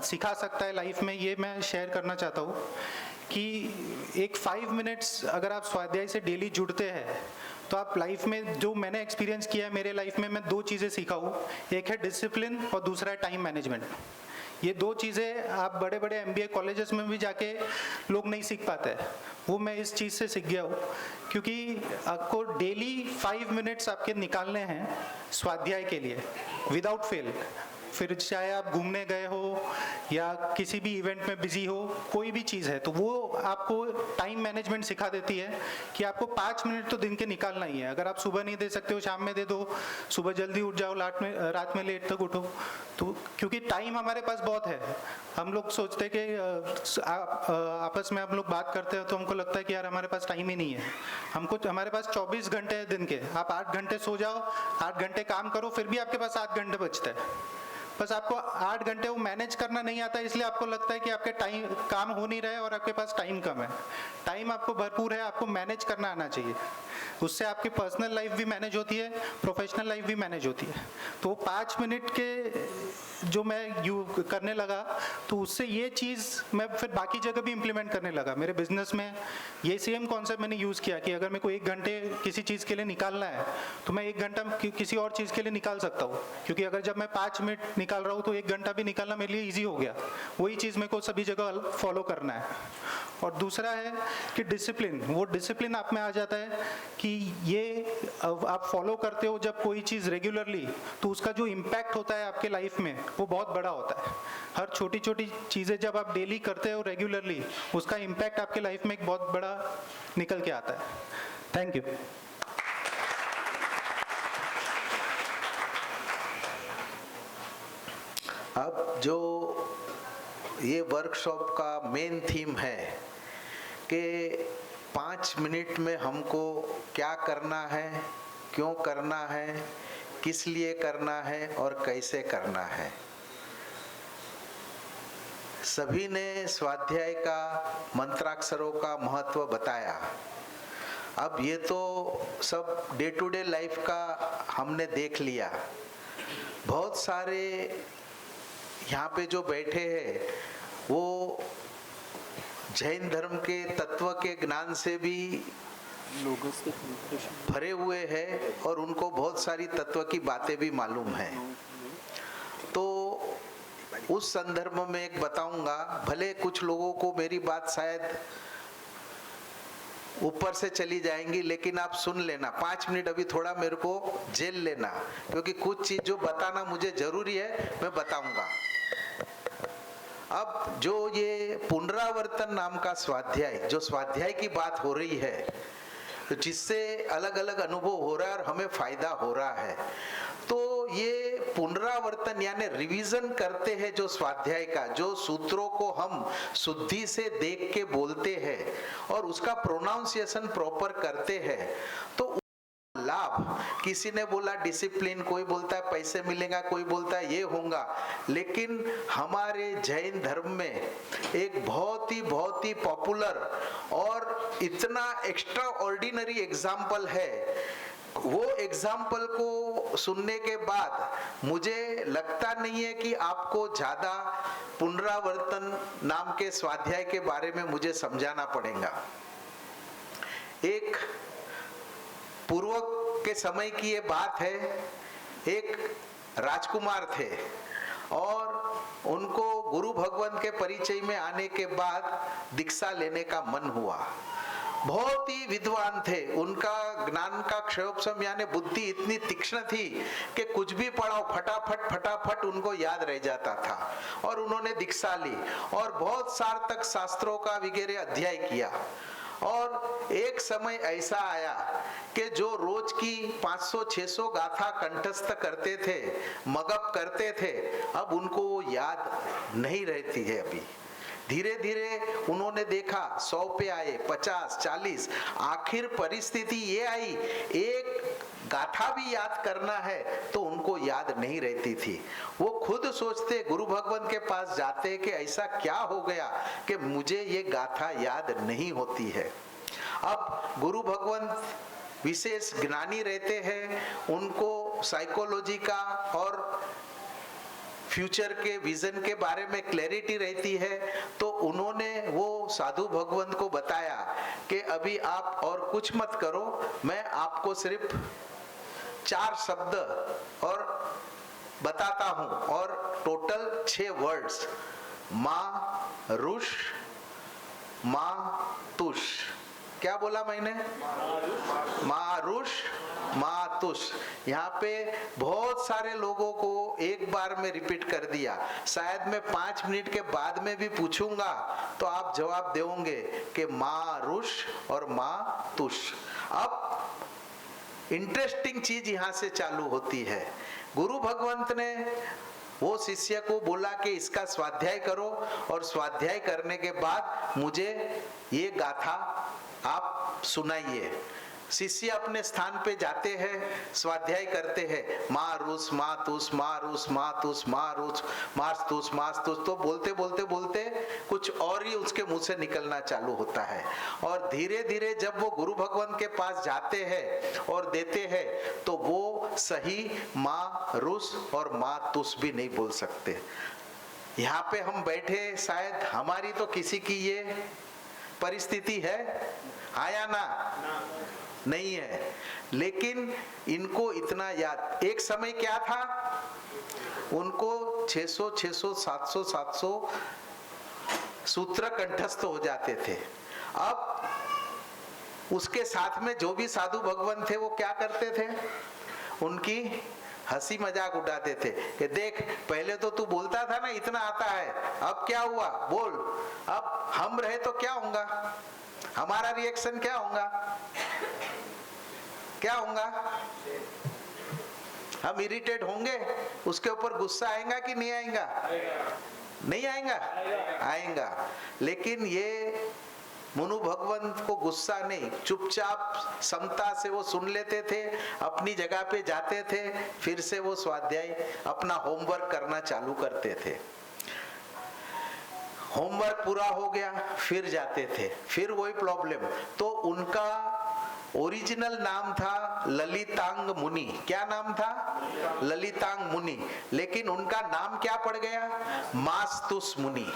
सिखा सकता है लाइफ में, ये मैं शेयर करना चाहता हूँ कि एक 5 मिनट्स अगर आप स्वाध्याय से डेली जुड़ते हैं तो आप लाइफ में, जो मैंने एक्सपीरियंस किया है मेरे लाइफ में, मैं 2 चीज़ें सीखा हूँ। एक है डिसिप्लिन और दूसरा है टाइम मैनेजमेंट। ये 2 चीज़ें आप बड़े बड़े MBA कॉलेजेस में भी जाके लोग नहीं सीख पाते हैं, वो मैं इस चीज़ से सीख गया हूँ। क्योंकि आपको डेली 5 मिनट्स आपके निकालने हैं स्वाध्याय के लिए विदाउट फेल। फिर चाहे आप घूमने गए हो या किसी भी इवेंट में बिजी हो, कोई भी चीज़ है, तो वो आपको टाइम मैनेजमेंट सिखा देती है कि आपको 5 मिनट तो दिन के निकालना ही है। अगर आप सुबह नहीं दे सकते हो, शाम में दे दो, सुबह जल्दी उठ जाओ, रात में लेट तक उठो। तो क्योंकि टाइम हमारे पास बहुत है, हम लोग सोचते हैं कि आपस में हम लोग बात करते हैं तो हमको लगता है कि यार हमारे पास टाइम ही नहीं है। हमारे पास 24 घंटे है दिन के, आप 8 घंटे सो जाओ, 8 घंटे काम करो, फिर भी आपके पास 8 घंटे बचते हैं। बस आपको 8 घंटे वो मैनेज करना नहीं आता, इसलिए आपको लगता है कि आपके काम हो नहीं रहे और आपके पास टाइम कम है। टाइम आपको भरपूर है, आपको मैनेज करना आना चाहिए। उससे आपकी पर्सनल लाइफ भी मैनेज होती है, प्रोफेशनल लाइफ भी मैनेज होती है। तो 5 मिनट के जो मैं करने लगा, तो उससे ये चीज़ मैं फिर बाकी जगह भी इम्प्लीमेंट करने लगा। मेरे बिजनेस में ये सेम कॉन्सेप्ट मैंने यूज़ किया कि अगर मेरे को 1 घंटे किसी चीज़ के लिए निकालना है तो मैं 1 घंटा किसी और चीज़ के लिए निकाल सकता हूँ। क्योंकि अगर जब मैं 5 मिनट निकाल रहा हूँ तो 1 घंटा भी निकालना मेरे लिए ईजी हो गया। वही चीज़ मेरे को सभी जगह फॉलो करना है। और दूसरा है कि डिसिप्लिन, वो डिसिप्लिन आप में आ जाता है कि ये आप फॉलो करते हो जब कोई चीज़ रेगुलरली, तो उसका जो इम्पैक्ट होता है आपके लाइफ में वो बहुत बड़ा होता है। हर छोटी छोटी चीज़ें जब आप डेली करते हो रेगुलरली, उसका इम्पैक्ट आपके लाइफ में एक बहुत बड़ा निकल के आता है। Thank you. अब जो ये वर्कशॉप का मेन थीम है कि 5 मिनट में हमको क्या करना है, क्यों करना है, किस लिए करना है और कैसे करना है। सभी ने स्वाध्याय का, मंत्राक्षरों का महत्व बताया। अब ये तो सब डे टू डे लाइफ का हमने देख लिया। बहुत सारे यहाँ पे जो बैठे हैं वो जैन धर्म के तत्व के ज्ञान से भी लोगों से भरे हुए हैं और उनको बहुत सारी तत्व की बातें भी मालूम है। तो उस संदर्भ में एक बताऊंगा, भले कुछ लोगों को मेरी बात शायद ऊपर से चली जाएंगी, लेकिन आप सुन लेना। 5 मिनट अभी थोड़ा मेरे को झेल लेना, क्योंकि कुछ चीज जो बताना मुझे जरूरी है मैं बताऊंगा। अब जो ये पुनरावर्तन नाम का स्वाध्याय, जो स्वाध्याय की बात हो रही है, तो जिससे अलग अलग अनुभव हो रहा है और हमें फायदा हो रहा है, तो ये पुनरावर्तन यानी रिवीजन करते हैं जो स्वाध्याय का, जो सूत्रों को हम शुद्धि से देख के बोलते हैं और उसका प्रोनाउंसिएशन प्रॉपर करते हैं, तो लाभ, किसी ने बोला डिसिप्लिन, कोई बोलता है पैसे मिलेगा, कोई बोलता है ये होगा, लेकिन हमारे जैन धर्म में एक बहुत ही पॉपुलर और इतना एक्स्ट्रा ऑर्डिनरी एग्जाम्पल है। वो एग्जाम्पल को सुनने के बाद मुझे लगता नहीं है कि आपको ज्यादा पुनरावर्तन नाम के स्वाध्याय के बारे में मुझे समझाना पड़ेगा। एक पूर्व के समय की ये बात है, एक राजकुमार थे और उनको गुरु भगवान के परिचय में आने के बाद दीक्षा लेने का मन हुआ। बहुत ही विद्वान थे, उनका ज्ञान का क्षयोपम यानी बुद्धि इतनी तीक्ष्ण थी कि कुछ भी पढ़ाओ फटाफट उनको याद रह जाता था। और उन्होंने दीक्षा ली और बहुत साल तक शास्त्रों का वगैरह अध्ययन किया और एक समय ऐसा आया कि जो रोज की 500-600 गाथा कंठस्थ करते थे, मगअप करते थे, अब उनको वो याद नहीं रहती है। अभी धीरे धीरे उन्होंने देखा 100 पे आए, 50, 40, आखिर परिस्थिति ये आई एक गाथा भी याद करना है तो उनको याद नहीं रहती थी। वो खुद सोचते, गुरु भगवंत के पास जाते कि ऐसा क्या हो गया कि मुझे ये गाथा याद नहीं होती है। अब गुरु भगवंत विशेष ज्ञानी रहते हैं, उनको साइकोलॉजी का और फ्यूचर के विजन के बारे में क्लैरिटी रहती है, तो उन्होंने वो साधु भगवंत को बताया कि अभी आप और कुछ मत करो, मैं आपको सिर्फ 4 शब्द और बताता हूं, और टोटल 6 वर्ड्स, माँ रुष, माँ तुष। क्या बोला मैंने? माँ रुष, माँ तुष। यहाँ पे बहुत सारे लोगों को एक बार में रिपीट कर दिया। शायद मैं 5 मिनट के बाद में भी पूछूंगा तो आप जवाब दोगे कि माँ रुष और माँ तुष। अब इंटरेस्टिंग चीज यहाँ से चालू होती है। गुरु भगवंत ने वो शिष्य को बोला कि इसका स्वाध्याय करो, और स्वाध्याय करने के बाद मुझे ये गाथा आप सुनाइए। शिष्य अपने स्थान पे जाते हैं, स्वाध्याय करते हैं, माँ रुस माँ तुस, माँ रुस माँ तुस, माँ रुस मास तुस, मास तुस, तो बोलते बोलते बोलते कुछ और ही उसके मुंह से निकलना चालू होता है। और धीरे धीरे जब वो गुरु भगवंत के पास जाते हैं और देते हैं तो वो सही माँ रुस और माँ तुस भी नहीं बोल सकते। यहाँ पे हम बैठे, शायद हमारी तो किसी की ये परिस्थिति है, आया ना? नहीं है, लेकिन इनको इतना याद। एक समय क्या था, उनको 600, 700 सूत्र कंठस्थ हो जाते थे। अब उसके साथ में जो भी साधु भगवान थे वो क्या करते थे, उनकी हंसी मजाक उड़ाते थे कि देख, पहले तो तू बोलता था ना इतना आता है, अब क्या हुआ बोल, अब हम रहे तो क्या होगा, हमारा रिएक्शन क्या होगा, क्या होगा, हम इरिटेट होंगे, उसके ऊपर गुस्सा आएगा कि नहीं आएगा? नहीं आएगा? आएगा। लेकिन ये मुनु भगवंत को गुस्सा नहीं, चुपचाप समता से वो सुन लेते थे, अपनी जगह पे जाते थे, फिर से वो स्वाध्याय अपना होमवर्क करना चालू करते थे। होमवर्क पूरा हो गया, फिर जाते थे, फिर वही प्रॉब्लम। तो उनका ओरिजिनल नाम था ललितांग मुनि। क्या नाम था? ललितांग मुनि। लेकिन उनका नाम क्या पड़ गया? मास्तुस मुनि।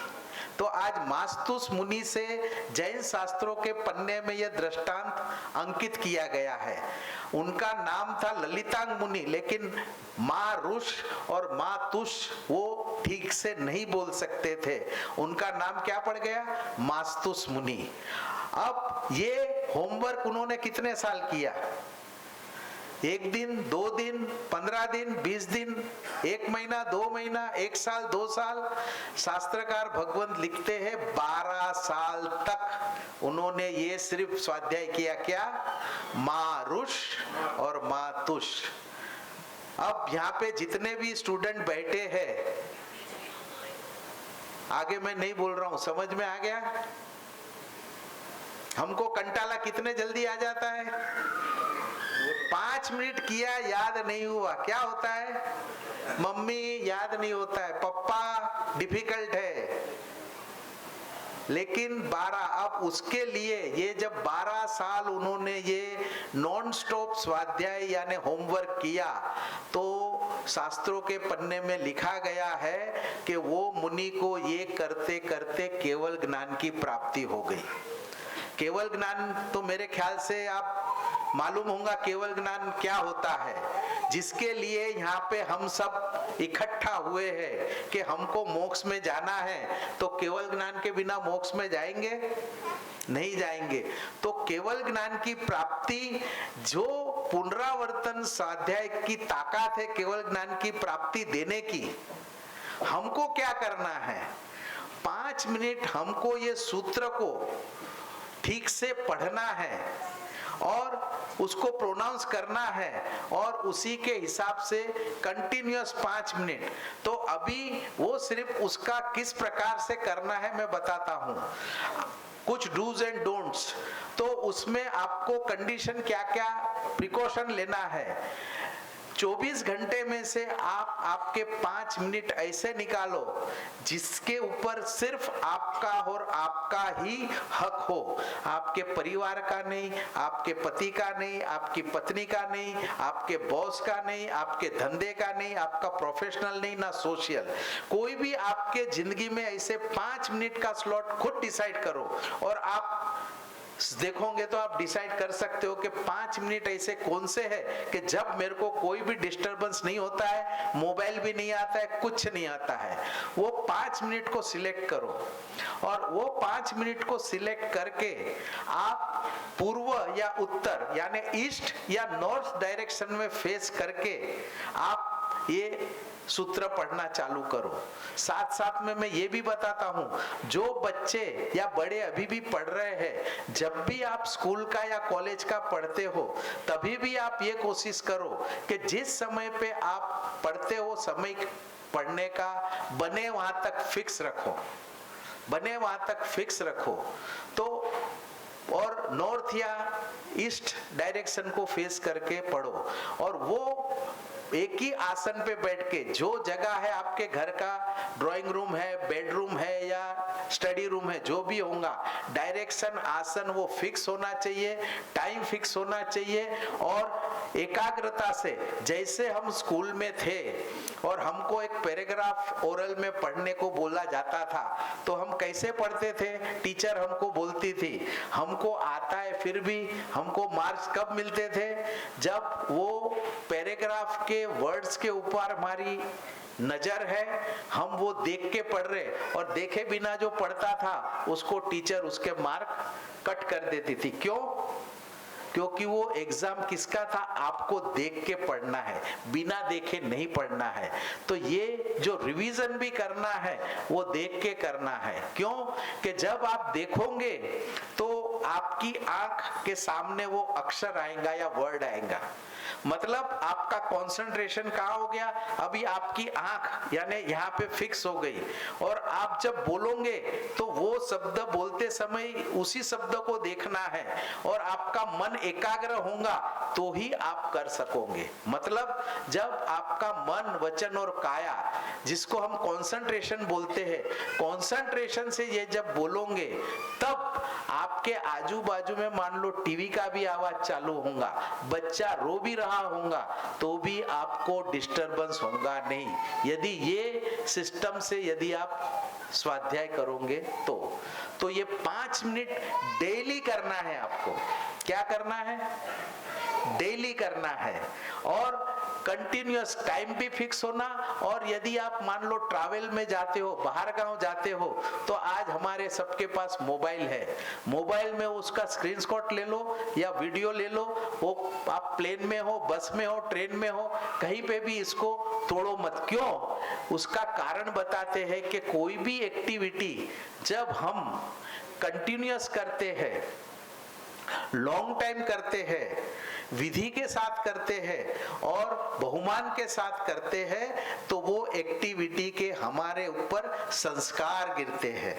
तो आज मास्तुस मुनि से जैन शास्त्रों के पन्ने में यह दृष्टांत अंकित किया गया है। उनका नाम था ललितांग मुनि, लेकिन माँ रुष और माँ तुष वो ठीक से नहीं बोल सकते थे, उनका नाम क्या पड़ गया? मास्तुस मुनि। अब ये होमवर्क उन्होंने कितने साल किया? 1 दिन, 2 दिन, 15 दिन, 20 दिन, 1 महीना, 2 महीना, 1 साल, 2 साल। शास्त्रकार भगवंत लिखते हैं 12 साल तक उन्होंने ये सिर्फ स्वाध्याय किया। क्या? माँ रुष और माँ तुष। अब यहाँ पे जितने भी स्टूडेंट बैठे हैं, आगे मैं नहीं बोल रहा हूं, समझ में आ गया? हमको कंटाला कितने जल्दी आ जाता है। 5 मिनट किया, याद नहीं हुआ, क्या होता है? मम्मी याद नहीं होता है, पप्पा डिफिकल्ट है। लेकिन 12, अब उसके लिए ये जब 12 साल उन्होंने ये नॉन स्टॉप स्वाध्याय यानी होमवर्क किया, तो शास्त्रों के पन्ने में लिखा गया है कि वो मुनि को ये करते करते केवल ज्ञान की प्राप्ति हो गई। केवल ज्ञान तो मेरे ख्याल से आप मालूम होगा केवल ज्ञान क्या होता है, जिसके लिए यहाँ पे हम सब इकट्ठा हुए हैं कि हमको मोक्ष में जाना है। तो केवल ज्ञान के बिना मोक्ष में जाएंगे? नहीं जाएंगे। तो केवल ज्ञान की प्राप्ति, जो पुनरावर्तन स्वाध्याय की ताकत है केवल ज्ञान की प्राप्ति देने की, हमको क्या करना है? 5 मिनट हमको ये सूत्र को ठीक से पढ़ना है और उसको प्रोनाउंस करना है और उसी के हिसाब से कंटिन्यूअस 5 मिनट। तो अभी वो सिर्फ उसका किस प्रकार से करना है मैं बताता हूँ, कुछ डूज एंड डोंट्स। तो उसमें आपको कंडीशन क्या क्या प्रिकॉशन लेना है। 24 घंटे में से आप आपके 5 मिनट ऐसे निकालो जिसके ऊपर सिर्फ आपका और आपका ही हक हो, आपके परिवार का नहीं, आपके पति का नहीं, आपकी पत्नी का नहीं, आपके बॉस का नहीं, आपके धंधे का नहीं, आपका प्रोफेशनल नहीं, ना सोशल। कोई भी आपके जिंदगी में ऐसे 5 मिनट का स्लॉट खुद डिसाइड करो और आप देखोगे तो आप डिसाइड कर सकते हो कि 5 मिनट ऐसे कौन से हैं कि जब मेरे को कोई भी डिस्टरबेंस नहीं होता है, मोबाइल भी नहीं आता है, कुछ नहीं आता है। वो 5 मिनट को सिलेक्ट करो और वो 5 मिनट को सिलेक्ट करके आप पूर्व या उत्तर यानी ईस्ट या नॉर्थ डायरेक्शन में फेस करके आप ये सूत्र पढ़ना चालू करो। साथ साथ में मैं ये भी बताता हूँ, जो बच्चे या बड़े अभी भी पढ़ रहे हैं, जब भी आप स्कूल का या कॉलेज का पढ़ते हो तभी भी आप ये कोशिश करो कि जिस समय पे आप पढ़ते हो समय पढ़ने का बने वहां तक फिक्स रखो, बने वहां तक फिक्स रखो। तो और नॉर्थ या ईस्ट डायरेक्शन को फेस करके पढ़ो और वो एक ही आसन पे बैठ के, जो जगह है आपके घर का, ड्राइंग रूम है, बेडरूम है या स्टडी रूम है, जो भी होगा, डायरेक्शन आसन वो फिक्स होना चाहिए, टाइम फिक्स होना चाहिए और एकाग्रता से। जैसे हम स्कूल में थे और हमको एक पैराग्राफ ओरल में पढ़ने को बोला जाता था तो हम कैसे पढ़ते थे, टीचर हमको बोलती थी, हमको आता है फिर भी हमको मार्क्स कब मिलते थे, जब वो पैराग्राफ के वर्ड्स के ऊपर हमारी नजर है, हम वो देख के पढ़ रहे और देखे बिना जो पढ़ता था उसको टीचर उसके मार्क कट कर देती थी। क्यों? क्योंकि वो एग्जाम किसका था, आपको देख के पढ़ना है, बिना देखे नहीं पढ़ना है। तो ये जो रिवीजन भी करना है वो देख के करना है। क्यों? कि जब आप देखोगे तो आपकी आंख के सामने वो अक्षर आएगा या वर्ड आएगा, मतलब आपका कंसंट्रेशन कहाँ हो गया, अभी आपकी आंख यानी यहाँ पे फिक्स हो गई और आप जब बोलोगे तो वो शब्द बोलते समय उसी शब्द को देखना है और आपका मन एकाग्र होगा तो ही आप कर सकोगे। मतलब जब आपका मन, वचन और काया, जिसको हम कंसंट्रेशन बोलते हैं, कंसंट्रेशन से ये जब बोलोगे तब आपके आजू बाजू में मान लो टीवी का भी आवाज चालू होगा, बच्चा रो भी रहा होगा तो भी आपको डिस्टरबेंस होगा नहीं, यदि ये सिस्टम से यदि आप स्वाध्याय करोगे तो ये 5 मिनट डेली करना है। आपको क्या करना है? डेली करना है और कंटिन्यूअस टाइम भी फिक्स होना। और यदि आप मान लो ट्रैवल में जाते हो, बाहर गांव जाते हो, तो आज हमारे सबके पास मोबाइल है, मोबाइल में उसका स्क्रीनशॉट ले लो या वीडियो ले लो, वो आप प्लेन में हो, बस में हो, ट्रेन में हो, कहीं पे भी इसको तोड़ो मत। क्यों? उसका कारण बताते हैं कि कोई भी एक्टिविटी जब हम कंटिन्यूअस करते हैं, लॉन्ग टाइम करते हैं, विधि के साथ करते हैं और बहुमान के साथ करते हैं, तो वो एक्टिविटी के हमारे ऊपर संस्कार गिरते हैं।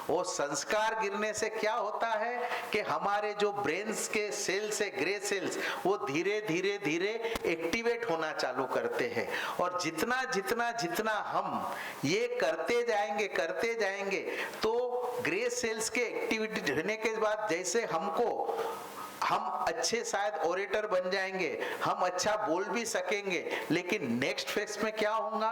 वो संस्कार गिरने से क्या होता है कि हमारे जो ब्रेन्स के सेल्स है, ग्रे सेल्स, वो धीरे धीरे धीरे एक्टिवेट होना चालू करते हैं और जितना जितना जितना हम ये करते जाएंगे तो ग्रे सेल्स के एक्टिविटी होने के बाद जैसे हम अच्छे शायद ओरेटर बन जाएंगे, हम अच्छा बोल भी सकेंगे, लेकिन नेक्स्ट फेज में क्या होगा,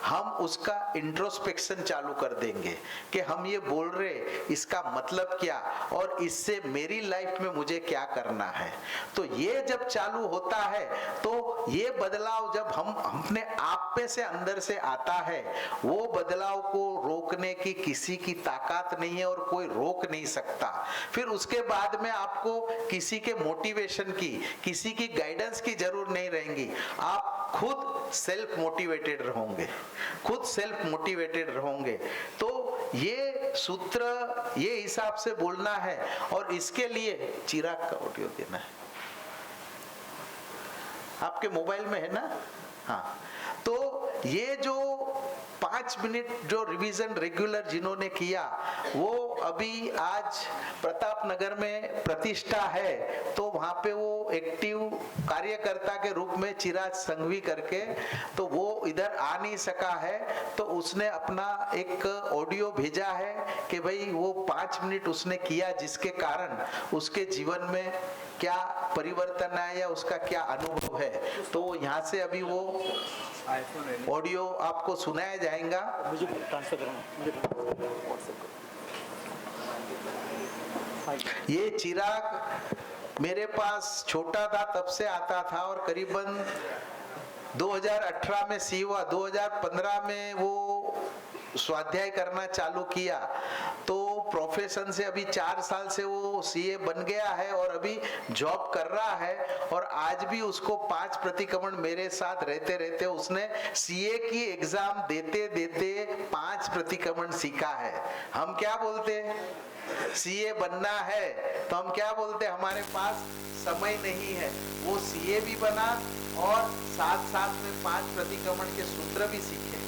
हम उसका इंट्रोस्पेक्शन चालू कर देंगे कि हम ये बोल रहे, इसका मतलब क्या और इससे मेरी लाइफ में मुझे क्या करना है। तो ये जब चालू होता है तो ये बदलाव जब हम अपने आप पे से अंदर से आता है, वो बदलाव को रोकने की किसी की ताकत नहीं है और कोई रोक नहीं सकता। फिर उसके बाद में आपको किसी के मोटिवेशन की, किसी की गाइडेंस की जरूरत नहीं रहेगी, आप खुद सेल्फ मोटिवेटेड रहोगे, खुद सेल्फ मोटिवेटेड रहोगे। तो ये ये सूत्र ये हिसाब से बोलना है और इसके लिए चिराग का ऑडियो देना है। आपके मोबाइल में है ना? हाँ, तो ये जो 5 मिनट जो रिवीजन रेगुलर जिन्होंने किया वो अभी आज प्रताप नगर में प्रतिष्ठा है, तो वहां पे वो एक्टिव कार्यकर्ता के रूप में चिराग संघवी करके, तो वो इधर आ नहीं सका है, तो उसने अपना एक ऑडियो भेजा है कि भाई वो 5 मिनट उसने किया जिसके कारण उसके जीवन में क्या परिवर्तन आया या उसका क्या अनुभव है। तो यहाँ से अभी वो ऑडियो आपको सुनाया जाएगा। मुझे ट्रांसफर करना, ये चिराग मेरे पास छोटा था तब से आता था और करीबन 2018 में सी हुआ, 2015 में वो स्वाध्याय करना चालू किया, तो प्रोफेशन से अभी 4 साल से वो सीए बन गया है और अभी जॉब कर रहा है। और आज भी उसको 5 प्रतिक्रमण मेरे साथ रहते रहते उसने सीए की एग्जाम देते देते 5 प्रतिक्रमण सीखा है। हम क्या बोलते हैं, सीए बनना है तो हम क्या बोलते हैं, हमारे पास समय नहीं है। वो सीए भी बना और साथ साथ में 5 प्रतिक्रमण के सूत्र भी सीखे।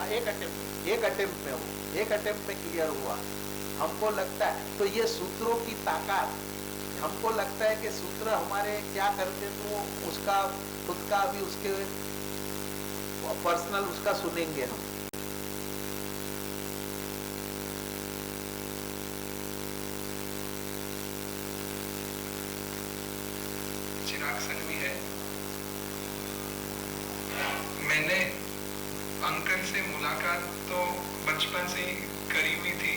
एक अटेम्प्ट में क्लियर हुआ। हमको लगता है तो ये सूत्रों की ताकत, हमको लगता है कि सूत्र हमारे क्या करते, तो उसका खुद का भी उसके पर्सनल उसका सुनेंगे हम। चिराग संघवी है। मैंने अंकल से मुलाकात तो बचपन से ही करी हुई थी,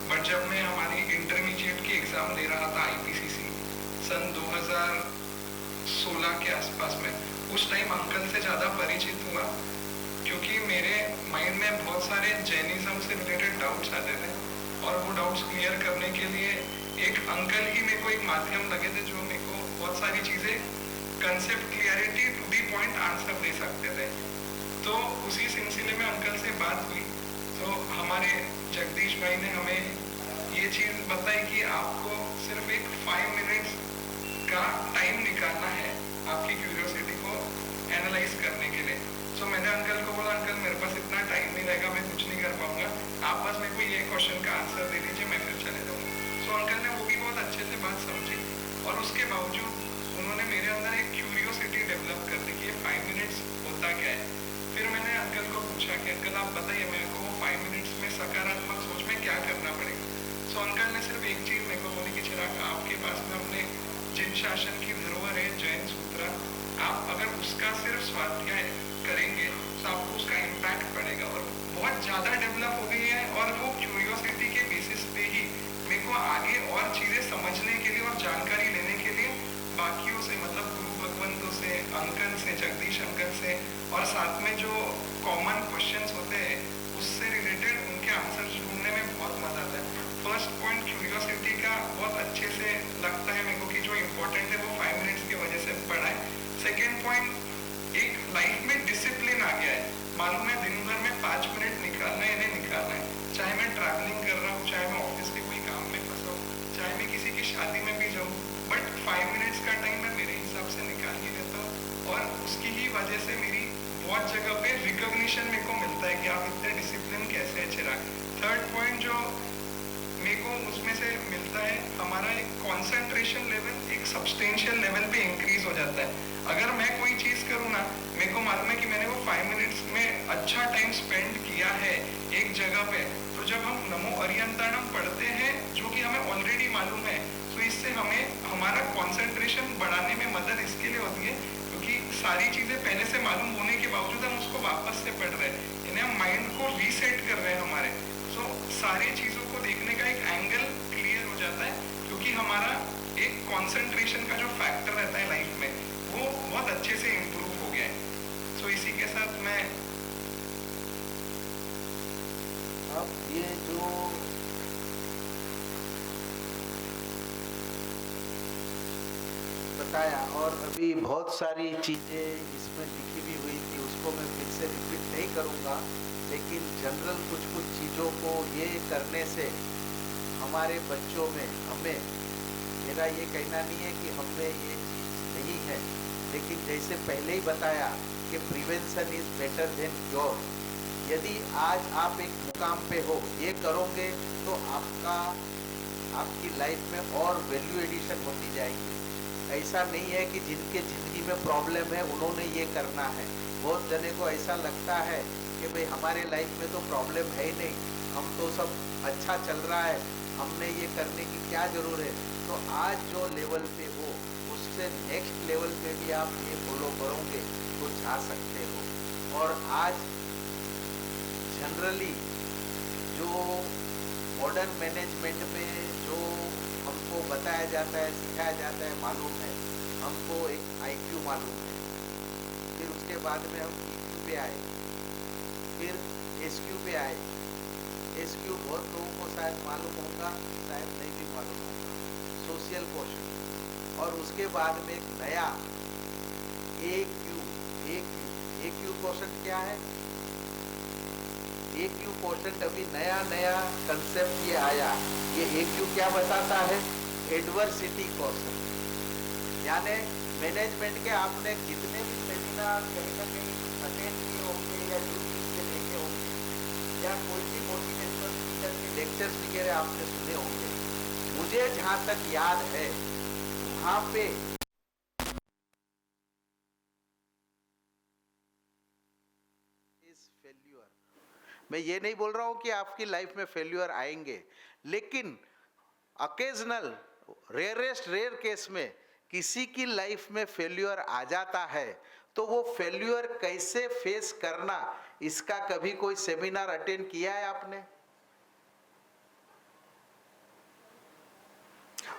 बट जब मैं हमारी इंटरमीडिएट की एग्ज़ाम दे रहा था आईपीसीसी सन 2016 के आसपास में, उस टाइम अंकल से ज़्यादा परिचित हुआ क्योंकि मेरे माइंड में बहुत सारे जैनिज्म से रिलेटेड डाउट्स आते थे और वो डाउट्स क्लियर करने के लिए एक अंकल ही मेरे को एक माध्यम लगे थे जो मेरे को बहुत सारी चीज़ें concept clarity to the point answer दे सकते थे। तो उसी सिलसिले में अंकल से बात हुई तो हमारे जगदीश भाई ने हमें ये चीज़ बताई कि आपको सिर्फ एक 5 मिनट्स का टाइम निकालना है आपकी क्यूरियोसिटी को एनालाइज करने के लिए। तो मैंने अंकल को बोला, अंकल मेरे पास इतना टाइम नहीं रहेगा, मैं कुछ नहीं कर पाऊंगा, आप बस मेरे को ये क्वेश्चन का आंसर दे दीजिए, मैं फिर चले जाऊँगा। तो अंकल ने वो भी बहुत अच्छे से बात समझी और उसके बावजूद उन्होंने मेरे अंदर एक क्यूरियोसिटी डेवलप कर दी कि ये 5 मिनट्स होता क्या है। फिर मैंने अंकल को पूछा कि अंकल आप बताइए मेरे को वो 5 मिनट्स में सकारात्मक सोच में क्या करना पड़ेगा। तो अंकल ने सिर्फ एक चीज़ मेरे को बोली कि चिराग आपके पास में अपने जिन शासन की धरोहर है जैन सूत्र, आप अगर उसका सिर्फ स्वाध्याय करेंगे तो आपको उसका इम्पैक्ट पड़ेगा और बहुत ज़्यादा डेवलप हो गई है। और वो क्यूरियोसिटी के बेसिस पे ही मेरे को आगे और चीज़ें समझने के लिए और जानकारी लेने के लिए बाकियों से, मतलब गुरु भगवंतों से, अंकल से, जगदीश अंकल से, और साथ में जो कॉमन क्वेश्चंस होते हैं उससे रिलेटेड उनके आंसर ढूंढने में बहुत मजा आता है। फर्स्ट पॉइंट क्यूरियोसिटी का बहुत अच्छे से लगता है मेरे को कि जो इम्पोर्टेंट है वो 5 मिनट्स की वजह से पढ़ा है। सेकेंड पॉइंट, एक लाइफ में डिसिप्लिन आ गया है। मालूम है दिन भर में 5 मिनट निकालना है या नहीं निकालना है, चाहे मैं ट्रैवलिंग कर रहा हूँ, चाहे मैं ऑफिस के कोई काम में फंसा हूँ, चाहे मैं किसी की शादी में भी जाऊँ, बट 5 मिनट्स का टाइम मैं मेरे हिसाब से निकाल ही लेता हूँ। और उसकी ही वजह से मेरी बहुत जगह पे रिकॉग्निशन मेरे को मिलता है कि आप इतने डिसिप्लिन कैसे है चिराग। थर्ड पॉइंट जो मेरे को उसमें से मिलता है, हमारा एक कॉन्सेंट्रेशन लेवल एक सब्सटेंशियल लेवल पे इंक्रीज हो जाता है। अगर मैं कोई चीज़ करूँ ना, मेरे को मालूम है कि मैंने वो 5 मिनट्स में अच्छा टाइम स्पेंड किया है एक जगह पे, तो जब हम नमो अरिहंताणम पढ़ते हैं जो कि हमें ऑलरेडी मालूम है, तो इससे हमें हमारा कॉन्सेंट्रेशन बढ़ाने में मदद इसके लिए होती है क्योंकि सारी चीज़ें पहले से मालूम होने के बावजूद हम उसको वापस से पढ़ रहे हैं, इन्हें हम माइंड को रीसेट कर रहे हैं हमारे। तो सारी चीज़ों को देखने का एक एंगल क्लियर हो जाता है क्योंकि हमारा एक कॉन्सेंट्रेशन का जो फैक्टर रहता है लाइफ में वो बहुत अच्छे से इम्प्रूव हो गया है। तो इसी के साथ मैं अब ये जो बताया और अभी बहुत सारी चीज़ें इसमें लिखी भी हुई थी, उसको मैं फिर से रिपीट नहीं करूँगा। लेकिन जनरल कुछ कुछ चीज़ों को ये करने से हमारे बच्चों में, हमें, मेरा ये कहना नहीं है कि हमें ये चीज़ नहीं है, लेकिन जैसे पहले ही बताया कि prevention is better than cure. यदि आज आप एक मुकाम पे हो, ये करोगे तो आपकी लाइफ में और वैल्यू एडिशन होती जाएगी। ऐसा नहीं है कि जिनके ज़िंदगी में प्रॉब्लम है उन्होंने ये करना है। बहुत जने को ऐसा लगता है कि भाई हमारे लाइफ में तो प्रॉब्लम है ही नहीं, हम तो सब अच्छा चल रहा है, हमने ये करने की क्या ज़रूरत है। तो आज जो लेवल पे हो उससे नेक्स्ट लेवल पे भी आप ये फॉलो करोगे तो जा सकते हो। और आज जनरली जो मॉडर्न मैनेजमेंट में जो हमको बताया जाता है, सिखाया जाता है, मालूम है हमको एक IQ मालूम है, फिर उसके बाद में हम EQ पे आए, फिर SQ पे आए। SQ बहुत लोगों को शायद मालूम होगा, शायद नहीं भी मालूम होगा, सोशल क्वोशंट। और उसके बाद में एक नया AQ क्वोशंट क्या है? AQ क्वोशंट अभी नया कंसेप्ट ये आया। ये AQ क्या बताता है? Adversity quotient. यानी मैनेजमेंट के आपने जितने भी सेमिनार कहीं ना कहीं अटेंड किए होंगे या यूट्यूब से देखे होंगे या कोई भी मोटिवेशनल स्पीकर के लेक्चर्स वगैरह आपने सुने होंगे, मुझे जहाँ तक याद है वहाँ पे फेल्यूर, मैं ये नहीं बोल रहा हूँ कि आपकी लाइफ में फेल्यूर आएंगे, लेकिन अकेजनल रेयर केस में किसी की लाइफ में फेल्यूर आ जाता है, तो वो फेल्यूर कैसे फेस करना, इसका कभी कोई सेमिनार अटेंड किया है आपने?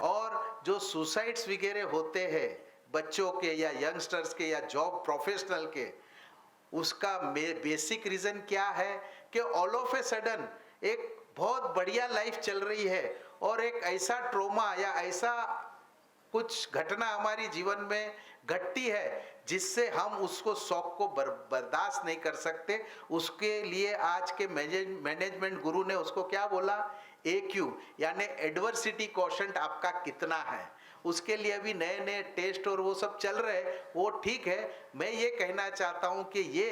और जो सुसाइड्स वगैरह होते हैं बच्चों के या यंगस्टर्स के या जॉब प्रोफेशनल के, उसका बेसिक रीजन क्या है कि ऑल ऑफ ए सडन एक बहुत बढ़िया लाइफ चल रही है और एक ऐसा ट्रोमा या ऐसा कुछ घटना हमारी जीवन में घटती है जिससे हम उसको शौक को बर्दाश्त नहीं कर सकते। उसके लिए आज के मैनेजमेंट गुरु ने उसको क्या बोला? AQ, यानी एडवर्सिटी क्वोशंट आपका कितना है। उसके लिए भी नए टेस्ट और वो सब चल रहे हैं, वो ठीक है। मैं ये कहना चाहता हूँ कि ये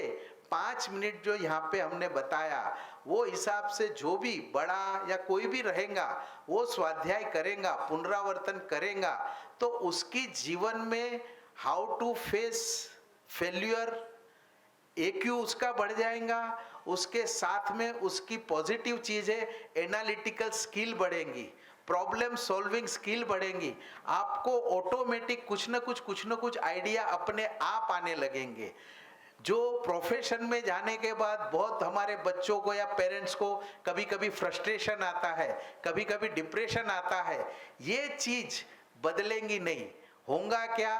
5 मिनट जो यहाँ पे हमने बताया, वो हिसाब से जो भी बड़ा या कोई भी रहेगा वो स्वाध्याय करेगा, पुनरावर्तन करेगा, तो उसकी जीवन में how to face failure, AQ उसका बढ़ जाएगा। उसके साथ में उसकी पॉजिटिव चीज़ें, एनालिटिकल स्किल बढ़ेंगी, प्रॉब्लम सॉल्विंग स्किल बढ़ेंगी, आपको ऑटोमेटिक कुछ न कुछ आइडिया अपने आप आने लगेंगे। जो प्रोफेशन में जाने के बाद बहुत हमारे बच्चों को या पेरेंट्स को कभी कभी फ्रस्ट्रेशन आता है, कभी कभी डिप्रेशन आता है, ये चीज़ बदलेंगी नहीं। होगा क्या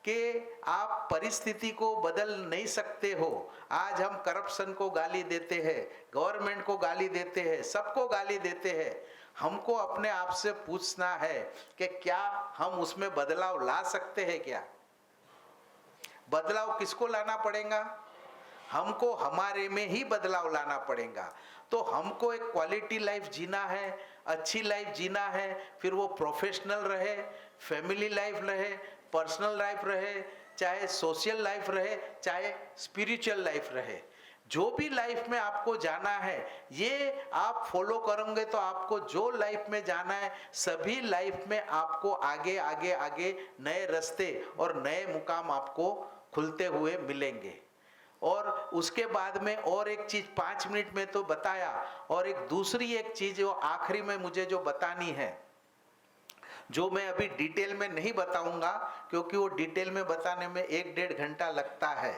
कि आप परिस्थिति को बदल नहीं सकते हो। आज हम करप्शन को गाली देते हैं, गवर्नमेंट को गाली देते हैं, सबको गाली देते हैं। हमको अपने आप से पूछना है कि क्या हम उसमें बदलाव ला सकते हैं? क्या बदलाव किसको लाना पड़ेगा? हमको हमारे में ही बदलाव लाना पड़ेगा। तो हमको एक क्वालिटी लाइफ जीना है, अच्छी लाइफ जीना है, फिर वो प्रोफेशनल रहे, फैमिली लाइफ रहे, पर्सनल लाइफ रहे, चाहे सोशल लाइफ रहे, चाहे स्पिरिचुअल लाइफ रहे। जो भी लाइफ में आपको जाना है, ये आप फॉलो करोगे तो आपको जो लाइफ में जाना है, सभी लाइफ में आपको आगे आगे आगे नए रास्ते और नए मुकाम आपको खुलते हुए मिलेंगे। और उसके बाद में और एक चीज 5 मिनट में तो बताया, और एक दूसरी एक चीज जो आखिरी में मुझे जो बतानी है, जो मैं अभी डिटेल में नहीं बताऊंगा क्योंकि वो डिटेल में बताने में 1-1.5 घंटा लगता है,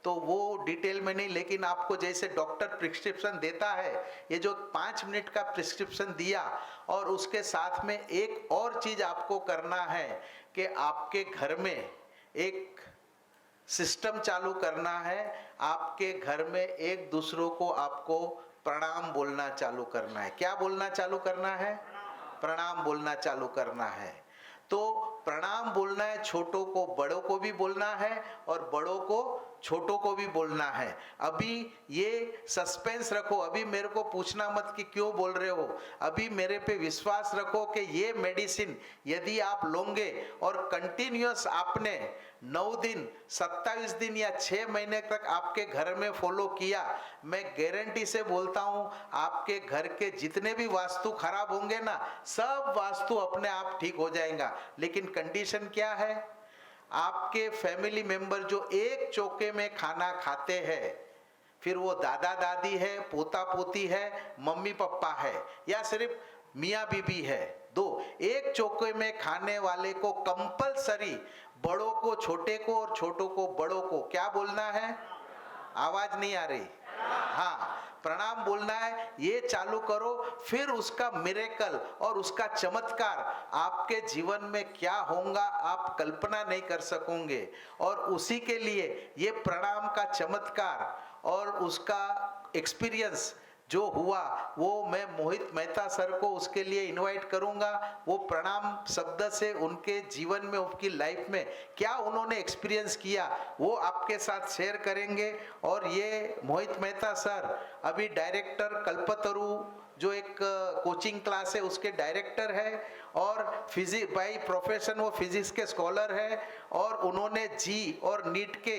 तो वो डिटेल में नहीं, लेकिन आपको जैसे डॉक्टर प्रिस्क्रिप्शन देता है, ये जो 5 मिनट का प्रिस्क्रिप्शन दिया, और उसके साथ में एक और चीज आपको करना है कि आपके घर में एक सिस्टम चालू करना है। आपके घर में एक दूसरों को आपको प्रणाम बोलना चालू करना है। क्या बोलना चालू करना है? प्रणाम बोलना चालू करना है। तो प्रणाम बोलना है, छोटों को बड़ों को भी बोलना है और बड़ों को छोटों को भी बोलना है। अभी ये सस्पेंस रखो, अभी मेरे को पूछना मत कि क्यों बोल रहे हो, अभी मेरे पे विश्वास रखो कि ये मेडिसिन यदि आप लोगे और कंटिन्यूअस आपने 9 दिन 27 दिन या 6 महीने तक आपके घर में फॉलो किया, मैं गारंटी से बोलता हूं आपके घर के जितने भी वास्तु खराब होंगे ना, सब वास्तु अपने आप ठीक हो जाएगा। लेकिन कंडीशन क्या है, आपके फैमिली मेंबर जो एक चौके में खाना खाते हैं, फिर वो दादा दादी है, पोता पोती है, मम्मी पापा है, या सिर्फ मियाँ बीबी है, दो एक चौके में खाने वाले को कंपलसरी बड़ों को छोटे को और छोटों को बड़ों को क्या बोलना है? आवाज नहीं आ रही? हाँ, प्रणाम बोलना है। ये चालू करो, फिर उसका मिरेकल और उसका चमत्कार आपके जीवन में क्या होगा आप कल्पना नहीं कर सकोगे। और उसी के लिए ये प्रणाम का चमत्कार और उसका एक्सपीरियंस जो हुआ वो मैं मोहित मेहता सर को उसके लिए इनवाइट करूंगा। वो प्रणाम शब्द से उनके जीवन में, उनकी लाइफ में क्या उन्होंने एक्सपीरियंस किया वो आपके साथ शेयर करेंगे। और ये मोहित मेहता सर अभी डायरेक्टर कल्पतरु जो एक कोचिंग क्लास है उसके डायरेक्टर है, और फिजिक्स बाई प्रोफेशन वो फिजिक्स के स्कॉलर है, और उन्होंने जी और नीट के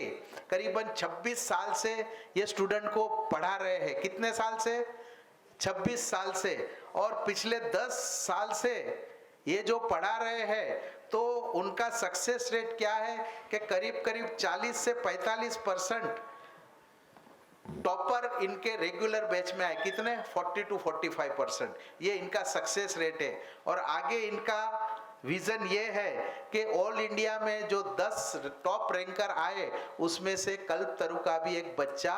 करीबन 26 साल से ये स्टूडेंट को पढ़ा रहे हैं। कितने साल से? 26 साल से। और पिछले 10 साल से ये जो पढ़ा रहे हैं तो उनका सक्सेस रेट क्या है कि करीब करीब 40 से 45% टॉपर इनके रेगुलर बैच में आए। कितने? 40 to 45%। ये इनका सक्सेस रेट है। और आगे इनका विजन ये है कि ऑल इंडिया में जो 10 टॉप रैंकर आए उसमें से कल्पतरु का भी एक बच्चा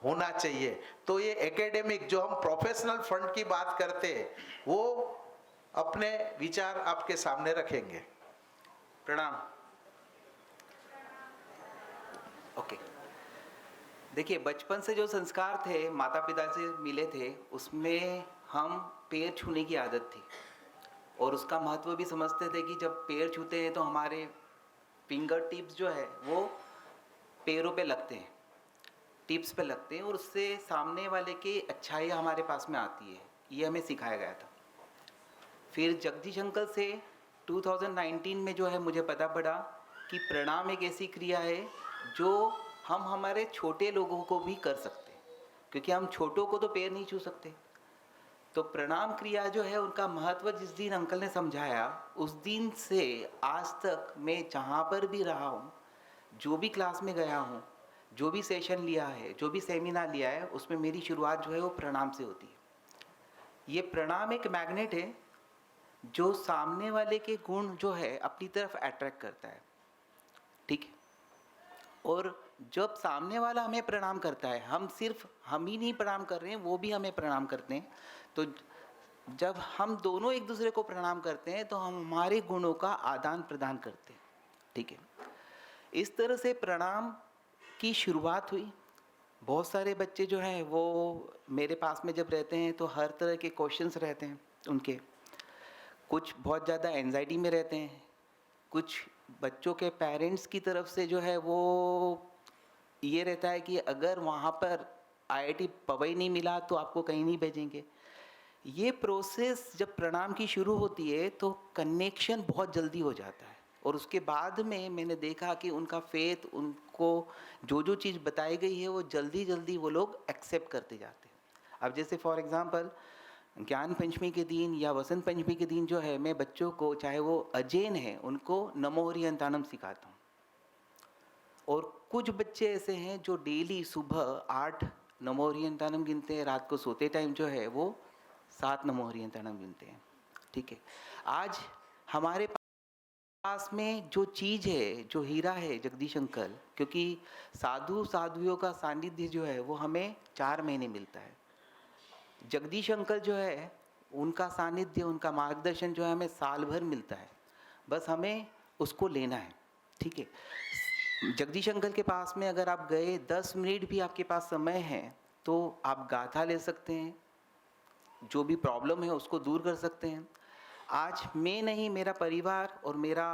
होना चाहिए। तो ये एकेडमिक जो हम प्रोफेशनल फंड की बात करते हैं वो अपने विचार आपके सामने रखेंगे। प्रणाम। ओके देखिए, बचपन से जो संस्कार थे माता पिता से मिले थे उसमें हम पैर छूने की आदत थी, और उसका महत्व भी समझते थे कि जब पैर छूते हैं तो हमारे फिंगर टिप्स जो है वो पैरों पे लगते हैं, टिप्स पे लगते हैं, और उससे सामने वाले की अच्छाई हमारे पास में आती है। ये हमें सिखाया गया था। फिर जगदीश अंकल से 2019 में जो है मुझे पता पड़ा कि प्रणाम एक ऐसी क्रिया है जो हम हमारे छोटे लोगों को भी कर सकते हैं, क्योंकि हम छोटों को तो पैर नहीं छू सकते। तो प्रणाम क्रिया जो है उनका महत्व जिस दिन अंकल ने समझाया, उस दिन से आज तक मैं जहाँ पर भी रहा हूँ, जो भी क्लास में गया हूँ, जो भी सेशन लिया है, जो भी सेमिनार लिया है, उसमें मेरी शुरुआत जो है वो प्रणाम से होती है। ये प्रणाम एक मैग्नेट है जो सामने वाले के गुण जो है अपनी तरफ अट्रैक्ट करता है, ठीक है। और जब सामने वाला हमें प्रणाम करता है, हम ही नहीं प्रणाम कर रहे हैं, वो भी हमें प्रणाम करते हैं। तो जब हम दोनों एक दूसरे को प्रणाम करते हैं तो हम हमारे गुणों का आदान प्रदान करते हैं, ठीक है। इस तरह से प्रणाम की शुरुआत हुई। बहुत सारे बच्चे जो हैं वो मेरे पास में जब रहते हैं तो हर तरह के क्वेश्चंस रहते हैं उनके। कुछ बहुत ज़्यादा एंजाइटी में रहते हैं, कुछ बच्चों के पेरेंट्स की तरफ से जो है वो ये रहता है कि अगर वहाँ पर IIT पवई नहीं मिला तो आपको कहीं नहीं भेजेंगे। ये प्रोसेस जब प्रणाम की शुरू होती है तो कनेक्शन बहुत जल्दी हो जाता है, और उसके बाद में मैंने देखा कि उनका फेथ, उनको जो जो चीज़ बताई गई है वो जल्दी जल्दी वो लोग एक्सेप्ट करते जाते हैं। अब जैसे फॉर एग्ज़ाम्पल ज्ञान पंचमी के दिन या वसंत पंचमी के दिन जो है मैं बच्चों को, चाहे वो अजैन है, उनको नमो हरिहंताणम सिखाता हूँ। और कुछ बच्चे ऐसे हैं जो डेली सुबह 8 नमो हरिहंताणम गिनते हैं, रात को सोते टाइम जो है वो 7 नमो हरिहंताणम गिनते हैं, ठीक है। आज हमारे पास में जो चीज़ है, जो हीरा है जगदीश अंकल, क्योंकि साधुओं का सानिध्य जो है वो हमें 4 महीने मिलता है। जगदीश अंकल जो है उनका सानिध्य, उनका मार्गदर्शन जो है हमें साल भर मिलता है, बस हमें उसको लेना है, ठीक है। जगदीश अंकल के पास में अगर आप गए, 10 मिनट भी आपके पास समय है तो आप गाथा ले सकते हैं, जो भी प्रॉब्लम है उसको दूर कर सकते हैं। आज मैं नहीं, मेरा परिवार और मेरा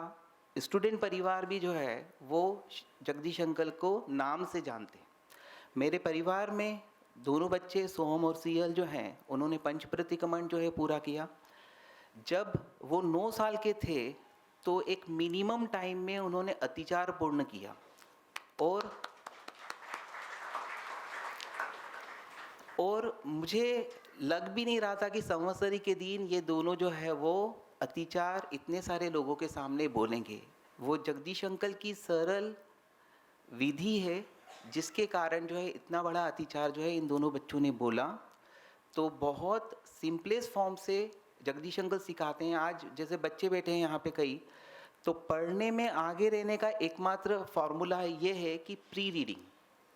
स्टूडेंट परिवार भी जो है वो जगदीश अंकल को नाम से जानते हैं। मेरे परिवार में दोनों बच्चे सोहम और सियल जो हैं उन्होंने पंच प्रतिक्रमण जो है पूरा किया। जब वो 9 साल के थे तो एक मिनिमम टाइम में उन्होंने अतिचार पूर्ण किया और मुझे लग भी नहीं रहा था कि संवत्सरी के दिन ये दोनों जो है वो अतिचार इतने सारे लोगों के सामने बोलेंगे। वो जगदीश अंकल की सरल विधि है जिसके कारण जो है इतना बड़ा अतिचार जो है इन दोनों बच्चों ने बोला। तो बहुत सिंपलेस्ट फॉर्म से जगदीश अंकल सिखाते हैं। आज जैसे बच्चे बैठे हैं यहाँ पे कई, तो पढ़ने में आगे रहने का एकमात्र फॉर्मूला ये है कि प्री रीडिंग।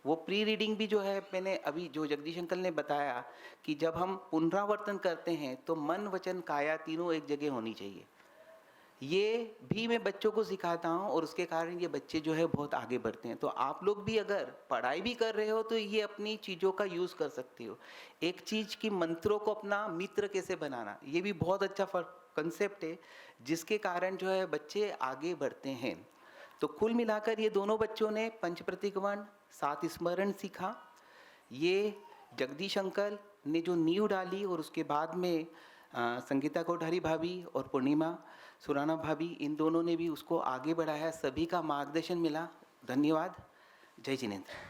वो प्री रीडिंग भी जो है मैंने अभी जो जगदीश अंकल ने बताया कि जब हम पुनरावर्तन करते हैं तो मन वचन काया तीनों एक जगह होनी चाहिए। ये भी मैं बच्चों को सिखाता हूँ और उसके कारण ये बच्चे जो है बहुत आगे बढ़ते हैं। तो आप लोग भी अगर पढ़ाई भी कर रहे हो तो ये अपनी चीज़ों का यूज़ कर सकते हो। एक चीज़ की मंत्रों को अपना मित्र कैसे बनाना, ये भी बहुत अच्छा कंसेप्ट है जिसके कारण जो है बच्चे आगे बढ़ते हैं। तो कुल मिलाकर ये दोनों बच्चों ने पंच प्रतिक्रमण 7 स्मरण सीखा। ये जगदीश अंकल ने जो नींव डाली और उसके बाद में संगीता कोठारी भाभी और पूर्णिमा सुराना भाभी इन दोनों ने भी उसको आगे बढ़ाया। सभी का मार्गदर्शन मिला। धन्यवाद। जय जिनेंद्र।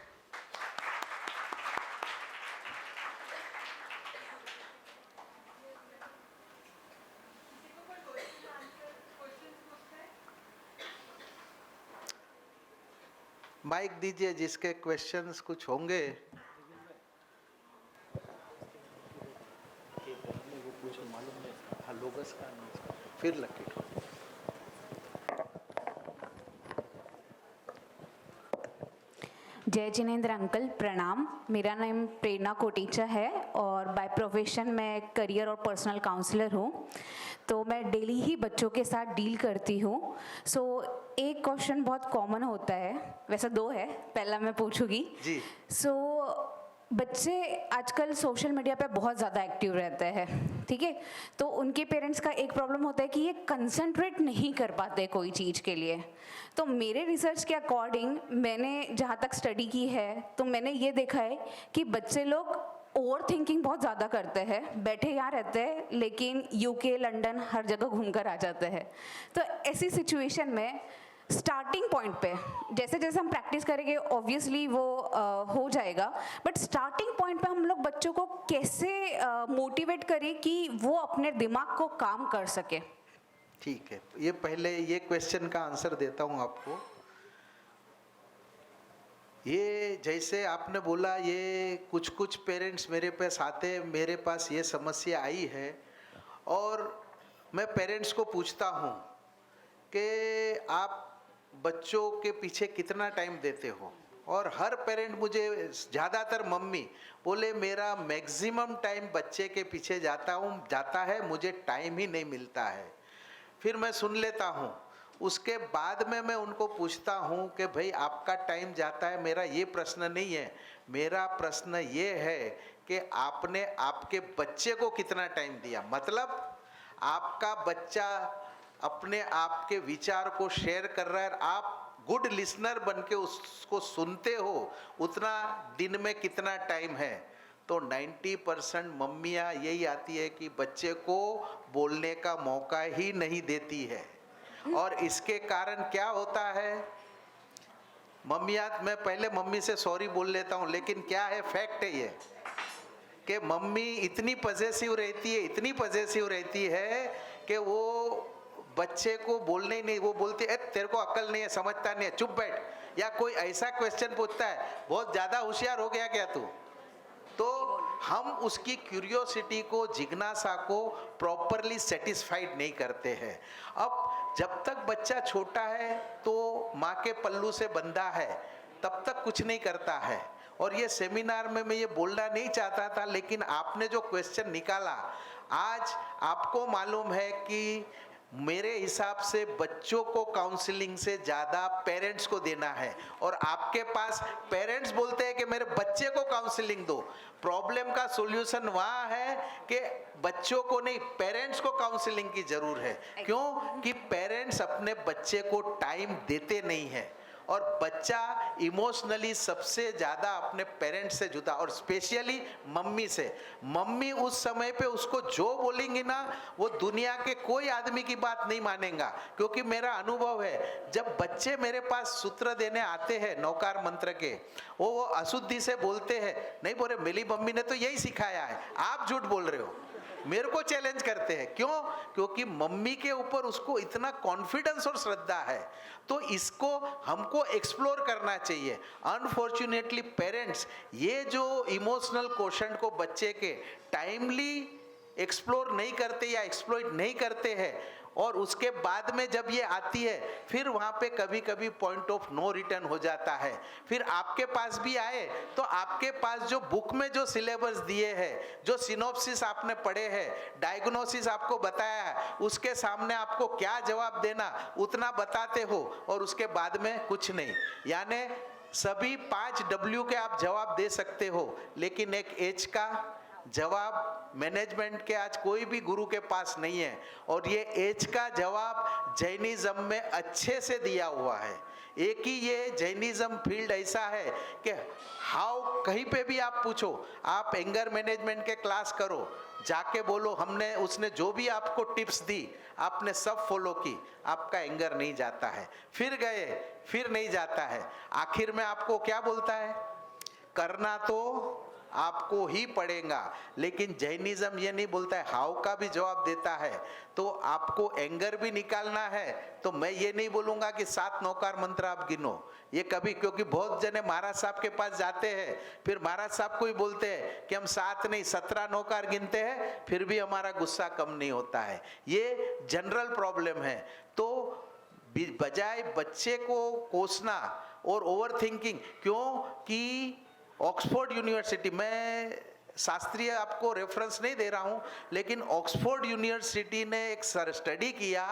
माइक दीजिए जिसके क्वेश्चंस कुछ होंगे। फिर लकी जय जिनेंद्र अंकल, प्रणाम। मेरा नाम प्रेरणा कोटीचा है और बाय प्रोफेशन मैं करियर और पर्सनल काउंसलर हूँ। तो मैं डेली ही बच्चों के साथ डील करती हूँ। सो एक क्वेश्चन बहुत कॉमन होता है, वैसे 2 है, पहला मैं पूछूंगी जी। बच्चे आजकल सोशल मीडिया पे बहुत ज़्यादा एक्टिव रहते हैं, ठीक है। तो उनके पेरेंट्स का एक प्रॉब्लम होता है कि ये कंसंट्रेट नहीं कर पाते कोई चीज़ के लिए। तो मेरे रिसर्च के अकॉर्डिंग मैंने जहाँ तक स्टडी की है तो मैंने ये देखा है कि बच्चे लोग ओवर थिंकिंग बहुत ज़्यादा करते हैं। बैठे यहाँ रहते हैं लेकिन यूके लंदन हर जगह घूमकर आ जाते हैं। तो ऐसी सिचुएशन में स्टार्टिंग पॉइंट पे जैसे जैसे हम प्रैक्टिस करेंगे ऑब्वियसली वो हो जाएगा, बट स्टार्टिंग पॉइंट पे हम लोग बच्चों को कैसे मोटिवेट करें कि वो अपने दिमाग को काम कर सके। ठीक है, ये पहले ये क्वेश्चन का आंसर देता हूँ आपको। ये जैसे आपने बोला, ये कुछ पेरेंट्स मेरे पास आते, मेरे पास ये समस्या आई है और मैं पेरेंट्स को पूछता हूँ कि आप बच्चों के पीछे कितना टाइम देते हो, और हर पेरेंट मुझे, ज़्यादातर मम्मी बोले मेरा मैक्सिमम टाइम बच्चे के पीछे जाता है, मुझे टाइम ही नहीं मिलता है। फिर मैं सुन लेता हूँ, उसके बाद में मैं उनको पूछता हूँ कि भाई आपका टाइम जाता है, मेरा ये प्रश्न नहीं है, मेरा प्रश्न ये है कि आपने आपके बच्चे को कितना टाइम दिया। मतलब आपका बच्चा अपने आप के विचार को शेयर कर रहा है, आप गुड लिसनर बन के उसको सुनते हो, उतना दिन में कितना टाइम है। तो 90% मम्मियाँ यही आती है कि बच्चे को बोलने का मौका ही नहीं देती है। और इसके कारण क्या होता है, मम्मियाँ, मैं पहले मम्मी से सॉरी बोल लेता हूँ, लेकिन क्या है, फैक्ट है ये कि मम्मी इतनी पजेसिव रहती है कि वो बच्चे को बोलने ही नहीं, वो बोलती है तेरे को अक्ल नहीं है, समझता नहीं है, चुप बैठ। या कोई ऐसा क्वेश्चन पूछता है, बहुत ज़्यादा होशियार हो गया क्या तू। तो हम उसकी क्यूरियोसिटी को, जिज्ञासा को प्रॉपरली सेटिस्फाइड नहीं करते हैं। अब जब तक बच्चा छोटा है तो माँ के पल्लू से बंधा है, तब तक कुछ नहीं करता है। और ये सेमिनार में मैं ये बोलना नहीं चाहता था, लेकिन आपने जो क्वेश्चन निकाला, आज आपको मालूम है कि मेरे हिसाब से बच्चों को काउंसलिंग से ज़्यादा पेरेंट्स को देना है। और आपके पास पेरेंट्स बोलते हैं कि मेरे बच्चे को काउंसलिंग दो। प्रॉब्लम का सॉल्यूशन वहाँ है कि बच्चों को नहीं, पेरेंट्स को काउंसलिंग की जरूर है। क्यों कि पेरेंट्स अपने बच्चे को टाइम देते नहीं है और बच्चा इमोशनली सबसे ज़्यादा अपने पेरेंट्स से जुड़ा, और स्पेशली मम्मी से। मम्मी उस समय पे उसको जो बोलेंगी ना, वो दुनिया के कोई आदमी की बात नहीं मानेगा। क्योंकि मेरा अनुभव है, जब बच्चे मेरे पास सूत्र देने आते हैं नौकार मंत्र के, वो अशुद्धि से बोलते हैं, नहीं बोले मेरी मम्मी ने तो यही सिखाया है, आप झूठ बोल रहे हो, मेरे को चैलेंज करते हैं। क्यों? क्योंकि मम्मी के ऊपर उसको इतना कॉन्फिडेंस और श्रद्धा है। तो इसको हमको एक्सप्लोर करना चाहिए। अनफॉर्चुनेटली पेरेंट्स ये जो इमोशनल क्वेश्चन को बच्चे के टाइमली एक्सप्लोर नहीं करते या एक्सप्लॉइट नहीं करते हैं, और उसके बाद में जब ये आती है फिर वहाँ पे कभी कभी पॉइंट ऑफ नो रिटर्न हो जाता है। फिर आपके पास भी आए तो आपके पास जो बुक में जो सिलेबस दिए हैं, जो सिनॉप्सिस आपने पढ़े हैं, डायग्नोसिस आपको बताया है, उसके सामने आपको क्या जवाब देना उतना बताते हो और उसके बाद में कुछ नहीं। यानी सभी 5 W के आप जवाब दे सकते हो, लेकिन एक H का जवाब मैनेजमेंट के आज कोई भी गुरु के पास नहीं है। और ये एज का जवाब जैनिज्म में अच्छे से दिया हुआ है। एक ही ये जैनिज्म फील्ड ऐसा है कि हाउ, कहीं पे भी आप पूछो, आप एंगर मैनेजमेंट के क्लास करो, जाके बोलो हमने, उसने जो भी आपको टिप्स दी आपने सब फॉलो की, आपका एंगर नहीं जाता है। फिर गए, फिर नहीं जाता है। आखिर में आपको क्या बोलता है? करना तो आपको ही पड़ेगा। लेकिन जैनिज्म ये नहीं बोलता है, हाउ का भी जवाब देता है। तो आपको एंगर भी निकालना है तो मैं ये नहीं बोलूँगा कि 7 नौकार मंत्र आप गिनो, ये कभी, क्योंकि बहुत जने महाराज साहब के पास जाते हैं, फिर महाराज साहब को ही बोलते हैं कि हम 7 नहीं 17 नौकार गिनते हैं, फिर भी हमारा गुस्सा कम नहीं होता है। ये जनरल प्रॉब्लम है। तो बजाय बच्चे को कोसना और ओवर थिंकिंग, क्यों कि ऑक्सफोर्ड यूनिवर्सिटी, मैं शास्त्रीय आपको रेफरेंस नहीं दे रहा हूँ, लेकिन ऑक्सफोर्ड यूनिवर्सिटी ने एक स्टडी किया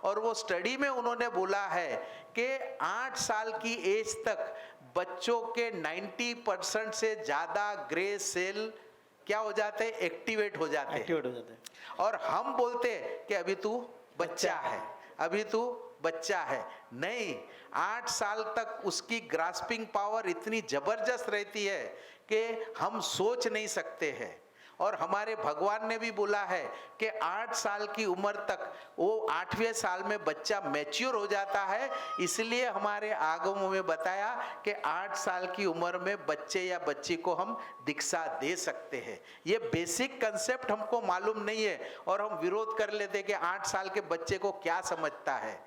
और वो स्टडी में उन्होंने बोला है कि 8 साल की एज तक बच्चों के 90% से ज़्यादा ग्रे सेल क्या हो जाते हैं? एक्टिवेट हो जाते हैं। और हम बोलते हैं कि अभी तू बच्चा है, अभी तू बच्चा है। नहीं, 8 साल तक उसकी ग्रास्पिंग पावर इतनी जबरदस्त रहती है कि हम सोच नहीं सकते हैं। और हमारे भगवान ने भी बोला है कि 8 साल की उम्र तक, वो 8वें साल में बच्चा मैच्योर हो जाता है। इसलिए हमारे आगमों में बताया कि 8 साल की उम्र में बच्चे या बच्ची को हम दीक्षा दे सकते हैं। ये बेसिक कंसेप्ट हमको मालूम नहीं है और हम विरोध कर लेते कि 8 साल के बच्चे को क्या समझता है।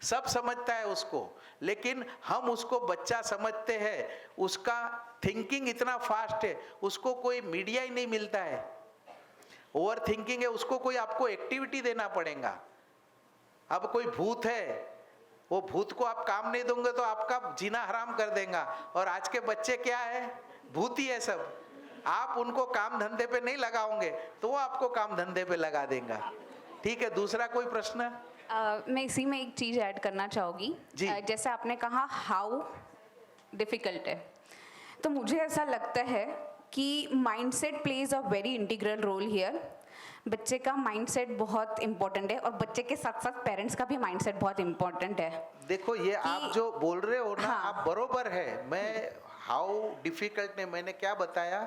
सब समझता है उसको, लेकिन हम उसको बच्चा समझते हैं। उसका थिंकिंग इतना फास्ट है, उसको कोई मीडिया ही नहीं मिलता है। ओवर थिंकिंग है, उसको कोई आपको एक्टिविटी देना पड़ेगा। अब कोई भूत है, वो भूत को आप काम नहीं दोगे तो आपका जीना हराम कर देगा। और आज के बच्चे क्या है? भूत ही है सब। आप उनको काम धंधे पे नहीं लगाओगे तो वो आपको काम धंधे पे लगा देगा। ठीक है, दूसरा कोई प्रश्न? मैं इसी में एक चीज़ ऐड करना चाहूँगी। जैसे आपने कहा हाउ डिफ़िकल्ट है, तो मुझे ऐसा लगता है कि mindset plays a very integral role here. बच्चे का माइंडसेट बहुत इम्पोर्टेंट है और बच्चे के साथ साथ पेरेंट्स का भी माइंडसेट बहुत इम्पोर्टेंट है। देखो ये आप जो बोल रहे हो ना, आप बरोबर है। मैं हाउ डिफ़िकल्ट ने मैंने क्या बताया,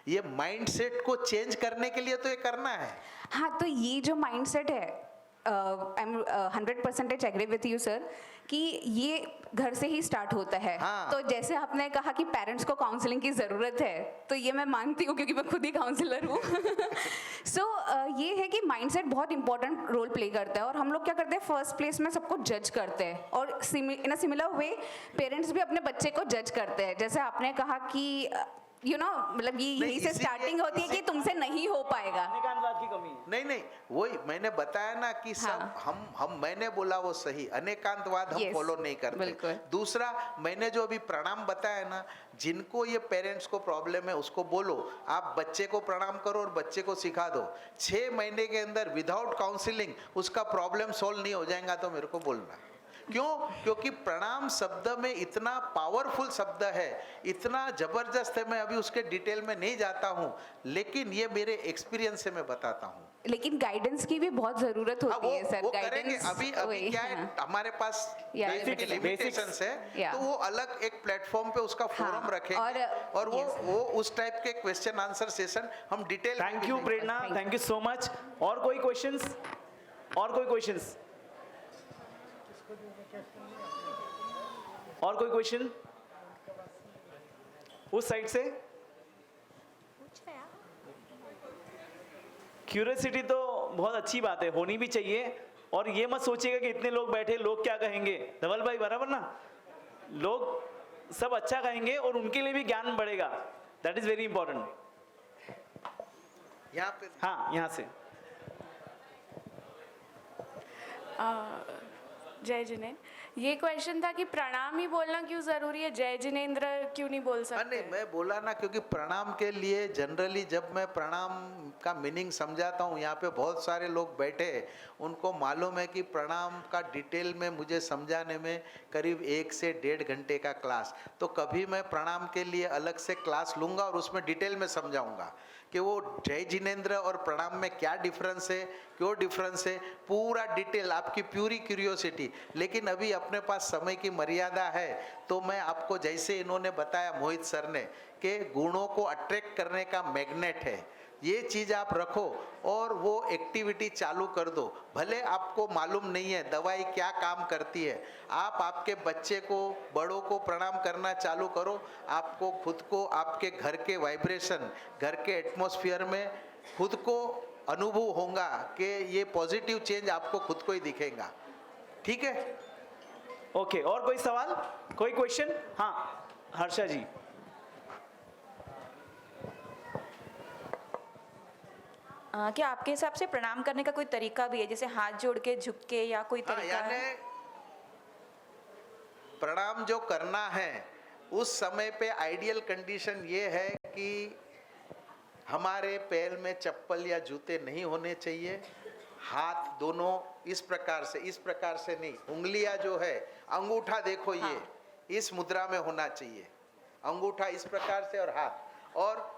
ये माइंडसेट को चेंज करने के लिए तो ये करना है। हाँ, तो ये जो माइंडसेट है, I am 100% agree with you sir, कि ये घर से ही स्टार्ट होता है। तो जैसे आपने कहा कि पेरेंट्स को काउंसलिंग की ज़रूरत है, तो ये मैं मानती हूँ क्योंकि मैं खुद ही काउंसलर हूँ। सो ये है कि माइंडसेट बहुत इंपॉर्टेंट रोल प्ले करता है। और हम लोग क्या करते हैं, फर्स्ट प्लेस में सबको जज करते हैं और इन अ सिमिलर वे पेरेंट्स भी अपने बच्चे को जज करते हैं। जैसे आपने कहा कि यू नो मतलब ये यहीं से स्टार्टिंग होती है कि तुमसे नहीं हो पाएगा। अनेकांतवाद की कमी है। नहीं वही मैंने बताया ना कि सब हम मैंने बोला वो सही, अनेकांतवाद हम फॉलो नहीं करते। दूसरा मैंने जो अभी प्रणाम बताया ना, जिनको ये पेरेंट्स को प्रॉब्लम है उसको बोलो आप बच्चे को प्रणाम करो और बच्चे को सिखा दो। 6 महीने के अंदर विदाउट काउंसलिंग उसका प्रॉब्लम सॉल्व नहीं हो जाएगा तो मेरे को बोलना। क्यों? क्योंकि प्रणाम शब्द में इतना पावरफुल शब्द है, इतना जबरदस्त है। मैं अभी उसके डिटेल में नहीं जाता हूँ, लेकिन ये मेरे एक्सपीरियंस से मैं बताता हूँ। लेकिन गाइडेंस की भी बहुत जरूरत होती है सर। वो करेंगे। अभी क्या है, हमारे पास लिमिटेशंस है, तो वो अलग एक प्लेटफॉर्म पे उसका फोरम रखेंगे और वो उस टाइप के क्वेश्चन आंसर सेशन हम detail. Thank you Prerna, thank you so much. और कोई क्वेश्चंस? और कोई क्वेश्चंस? और कोई क्वेश्चन उस साइड से? क्यूरियोसिटी तो बहुत अच्छी बात है, होनी भी चाहिए। और ये मत सोचिएगा कि इतने लोग बैठे लोग क्या कहेंगे। धवल भाई बराबर ना, लोग सब अच्छा कहेंगे और उनके लिए भी ज्ञान बढ़ेगा। That is very important. यहाँ पे हाँ, यहाँ से। जय जिनेंद्र, ये क्वेश्चन था कि प्रणाम ही बोलना क्यों जरूरी है, जय जिनेंद्र क्यों नहीं बोल सकते? नहीं, मैं बोला ना, क्योंकि प्रणाम के लिए जनरली जब मैं प्रणाम का मीनिंग समझाता हूँ, यहाँ पे बहुत सारे लोग बैठे हैं, उनको मालूम है कि प्रणाम का डिटेल में मुझे समझाने में करीब 1 से 1.5 घंटे का क्लास, तो कभी मैं प्रणाम के लिए अलग से क्लास लूँगा और उसमें डिटेल में समझाऊँगा कि वो जय जिनेंद्र और प्रणाम में क्या डिफरेंस है, क्यों डिफरेंस है, पूरा डिटेल, आपकी प्यूरी क्यूरियोसिटी। लेकिन अभी अपने पास समय की मर्यादा है, तो मैं आपको जैसे इन्होंने बताया मोहित सर ने कि गुणों को अट्रैक्ट करने का मैग्नेट है, ये चीज़ आप रखो और वो एक्टिविटी चालू कर दो। भले आपको मालूम नहीं है दवाई क्या काम करती है, आप आपके बच्चे को, बड़ों को प्रणाम करना चालू करो, आपको खुद को आपके घर के वाइब्रेशन, घर के एटमॉस्फेयर में खुद को अनुभव होगा कि ये पॉजिटिव चेंज आपको खुद को ही दिखेगा। ठीक है? ओके, और कोई सवाल, कोई क्वेश्चन? हाँ, हर्षा जी। क्या आपके हिसाब से प्रणाम करने का कोई तरीका भी है, जैसे हाथ जोड़ के, झुक के, या कोई तरीका है? प्रणाम जो करना है उस समय पे आइडियल कंडीशन ये है कि हमारे पैर में चप्पल या जूते नहीं होने चाहिए, हाथ दोनों इस प्रकार से नहीं, उंगलियां जो है, अंगूठा देखो ये इस मुद्रा में होना चाहिए, अंगूठा इस प्रकार से और हाथ, और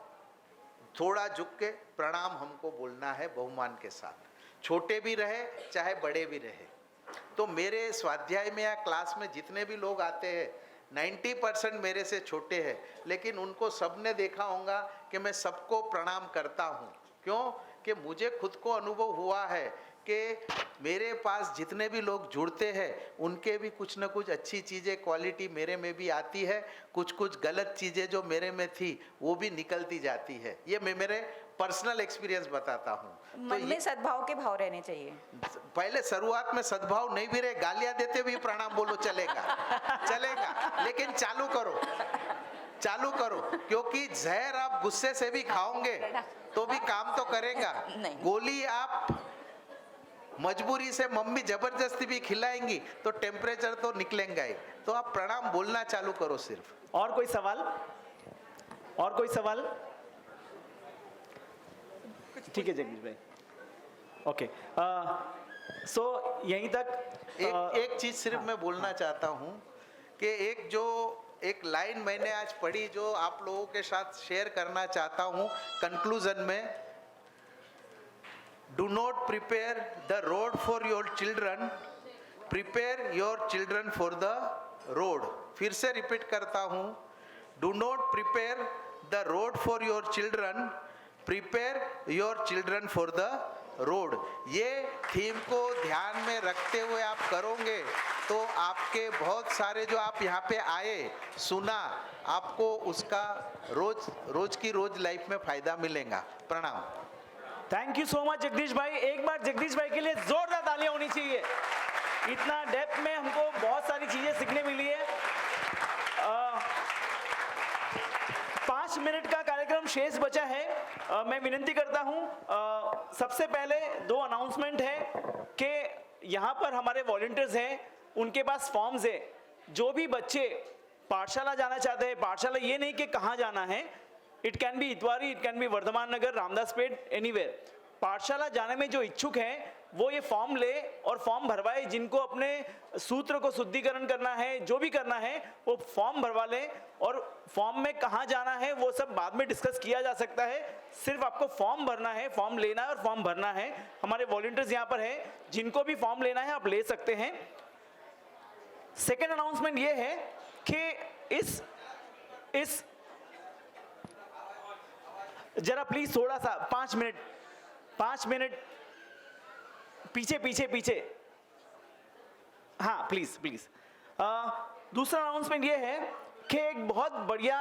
थोड़ा झुक के प्रणाम हमको बोलना है बहुमान के साथ, छोटे भी रहे चाहे बड़े भी रहे। तो मेरे स्वाध्याय में या क्लास में जितने भी लोग आते हैं 90% मेरे से छोटे हैं, लेकिन उनको सबने देखा होगा कि मैं सबको प्रणाम करता हूँ। क्यों? कि मुझे खुद को अनुभव हुआ है कि मेरे पास जितने भी लोग जुड़ते हैं उनके भी कुछ न कुछ अच्छी चीज़ें, क्वालिटी मेरे में भी आती है, कुछ गलत चीज़ें जो मेरे में थी वो भी निकलती जाती है। ये मैं मेरे पर्सनल एक्सपीरियंस बताता हूँ। मन में सद्भाव के भाव रहने चाहिए। पहले शुरुआत में सद्भाव नहीं भी रहे, गालियां देते भी प्रणाम बोलो चलेगा, लेकिन चालू करो, क्योंकि जहर आप गुस्से से भी खाओगे तो भी काम तो करेगा। गोली आप मजबूरी से मम्मी जबरदस्ती भी खिलाएंगी तो टेम्परेचर तो निकलेगा ही। तो आप प्रणाम बोलना चालू करो सिर्फ। और कोई सवाल? और कोई सवाल? ठीक है जगदीश भाई, ओके। सो यहीं तक एक चीज सिर्फ मैं बोलना चाहता हूँ कि एक लाइन मैंने आज पढ़ी जो आप लोगों के साथ शेयर करना चाहता हूँ कंक्लूजन में। Do not prepare the road for your children, prepare your children for the road. फिर से रिपीट करता हूँ, do not prepare the road for your children, prepare your children for the road. ये theme को ध्यान में रखते हुए आप करोगे तो आपके बहुत सारे जो आप यहाँ पे आए सुना, आपको उसका रोज की रोज लाइफ में फायदा मिलेगा। प्रणाम। Thank you so much Jagdish भाई। एक बार जगदीश भाई के लिए जोरदार तालियां होनी चाहिए। इतना डेप्थ में हमको बहुत सारी चीजें सीखने मिली है। 5 5 मिनट का कार्यक्रम शेष बचा है। मैं विनती करता हूं, सबसे पहले 2 अनाउंसमेंट है कि यहाँ पर हमारे वॉलंटियर्स हैं, उनके पास फॉर्म्स है। जो भी बच्चे पाठशाला जाना चाहते हैं, पाठशाला ये नहीं कि कहाँ जाना है, it can be Itwari, it can be Vardhaman Nagar, Ramdaspeth, anywhere. पाठशाला जाने में जो इच्छुक हैं वो ये फॉर्म ले और फॉर्म भरवाए। जिनको अपने सूत्र को शुद्धिकरण करना है, जो भी करना है वो फॉर्म भरवा ले। और फॉर्म में कहाँ जाना है वो सब बाद में डिस्कस किया जा सकता है, सिर्फ आपको फॉर्म भरना है, फॉर्म लेना है और फॉर्म भरना है। हमारे वॉलंटियर्स यहाँ पर है, जिनको भी फॉर्म लेना है आप ले सकते हैं। सेकेंड अनाउंसमेंट ये है कि इस जरा प्लीज थोड़ा सा 5 मिनट पीछे हाँ प्लीज। दूसरा अनाउंसमेंट ये है कि एक बहुत बढ़िया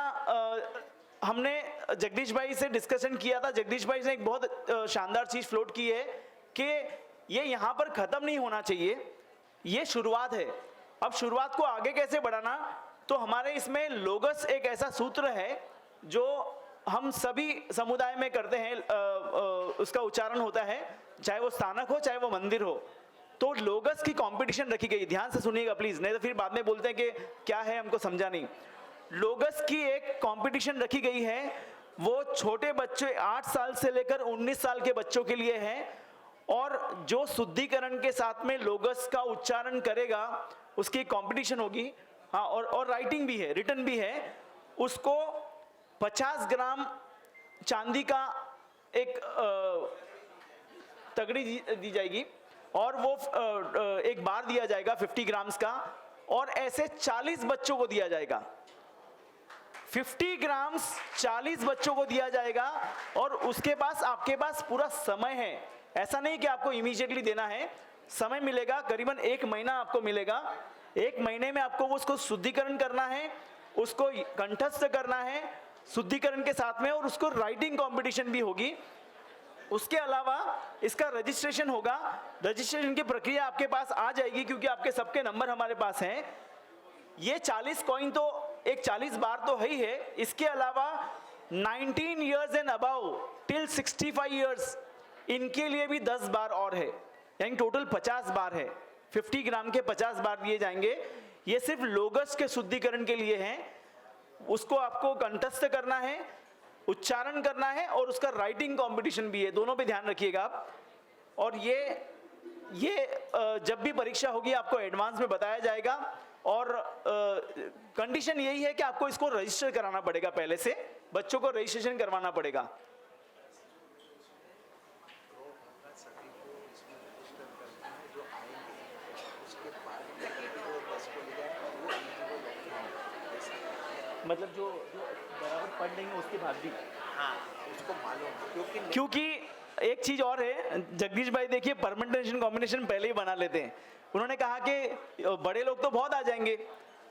हमने जगदीश भाई से डिस्कशन किया था। जगदीश भाई ने एक बहुत शानदार चीज फ्लोट की है कि ये यहाँ पर खत्म नहीं होना चाहिए, ये शुरुआत है। अब शुरुआत को आगे कैसे बढ़ाना, तो हमारे इसमें लोगस एक ऐसा सूत्र है जो हम सभी समुदाय में करते हैं। उसका उच्चारण होता है, चाहे वो स्थानक हो चाहे वो मंदिर हो। तो लोगस की कंपटीशन रखी गई, ध्यान से सुनिएगा प्लीज, नहीं तो फिर बाद में बोलते हैं कि क्या है हमको समझा नहीं। लोगस की एक कंपटीशन रखी गई है, वो छोटे बच्चे 8 साल से लेकर 19 साल के बच्चों के लिए है। और जो शुद्धिकरण के साथ में लोगस का उच्चारण करेगा उसकी कंपटीशन होगी। हाँ, और राइटिंग भी है, रिटन भी है। उसको 50 ग्राम चांदी का एक तगड़ी दी जाएगी और वो एक बार दिया जाएगा 50 ग्राम्स का, और ऐसे 40 बच्चों को दिया जाएगा। 50 ग्राम्स 40 बच्चों को दिया जाएगा और उसके पास आपके पास पूरा समय है। ऐसा नहीं कि आपको इमीडिएटली देना है, समय मिलेगा, करीबन 1 महीना आपको मिलेगा। 1 महीने में आपको उसको शुद्धिकरण करना है, उसको कंठस्थ करना है शुद्धिकरण के साथ में, और उसको राइटिंग कंपटीशन भी होगी। उसके अलावा इसका रजिस्ट्रेशन होगा। रजिस्ट्रेशन की प्रक्रिया आपके पास आ जाएगी क्योंकि आपके सबके नंबर हमारे पास हैं। ये 40 कॉइन तो एक 40 बार तो है ही है। इसके अलावा 19 years and above till 65 years, इनके लिए भी 10 बार और है, यानी टोटल 50 बार है। 50 ग्राम के 50 बार दिए जाएंगे। ये सिर्फ लोगस के शुद्धिकरण के लिए हैं। उसको आपको कंठस्थ करना है, उच्चारण करना है, और उसका राइटिंग कंपटीशन भी है। दोनों पे ध्यान रखिएगा आप। और ये जब भी परीक्षा होगी आपको एडवांस में बताया जाएगा। और कंडीशन यही है कि आपको इसको रजिस्टर कराना पड़ेगा, पहले से बच्चों को रजिस्ट्रेशन करवाना पड़ेगा। मतलब जो बराबर पढ़ लेंगे उसके बाद भी, हाँ, उसको मालूम, क्योंकि एक चीज और है जगदीश भाई, देखिए परम्यूटेशन कॉम्बिनेशन पहले ही बना लेते हैं। उन्होंने कहा कि बड़े लोग तो बहुत आ जाएंगे,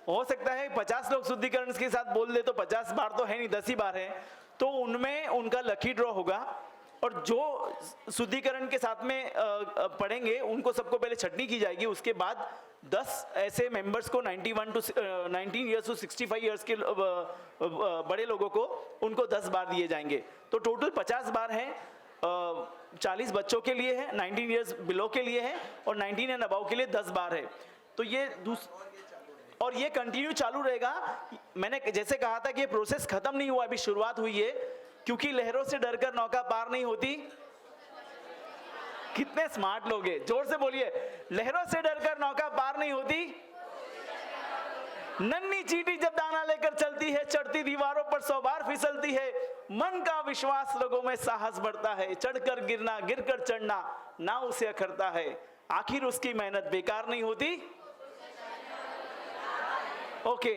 हो सकता है 50 लोग शुद्धिकरण के साथ बोल दे तो 50 बार तो है नहीं, 10 ही बार है। तो उनमें उनका लकी ड्रॉ होगा और जो शुद्धिकरण के साथ में पढ़ेंगे उनको सबको पहले छटनी की जाएगी। उसके बाद 10 ऐसे मेंबर्स को 19 ईयर्स टू 65 ईयर्स के बड़े लोगों को उनको 10 बार दिए जाएंगे। तो टोटल 50 बार हैं। 40 बच्चों के लिए है, 19 ईयर्स बिलो के लिए है, और 19 एंड अबाव के लिए 10 बार है। तो ये और ये कंटिन्यू चालू रहेगा। मैंने जैसे कहा था कि ये प्रोसेस खत्म नहीं हुआ, अभी शुरुआत हुई है, क्योंकि लहरों से डरकर नौका पार नहीं होती। कितने स्मार्ट लोग हैं, जोर से बोलिए, लहरों से डरकर नौका पार नहीं होती। नन्ही चींटी जब दाना लेकर चलती है, चढ़ती दीवारों पर 100 बार फिसलती है। मन का विश्वास लोगों में साहस बढ़ता है, चढ़कर गिरना गिरकर चढ़ना ना उसे अखरता है। आखिर उसकी मेहनत बेकार नहीं होती। ओके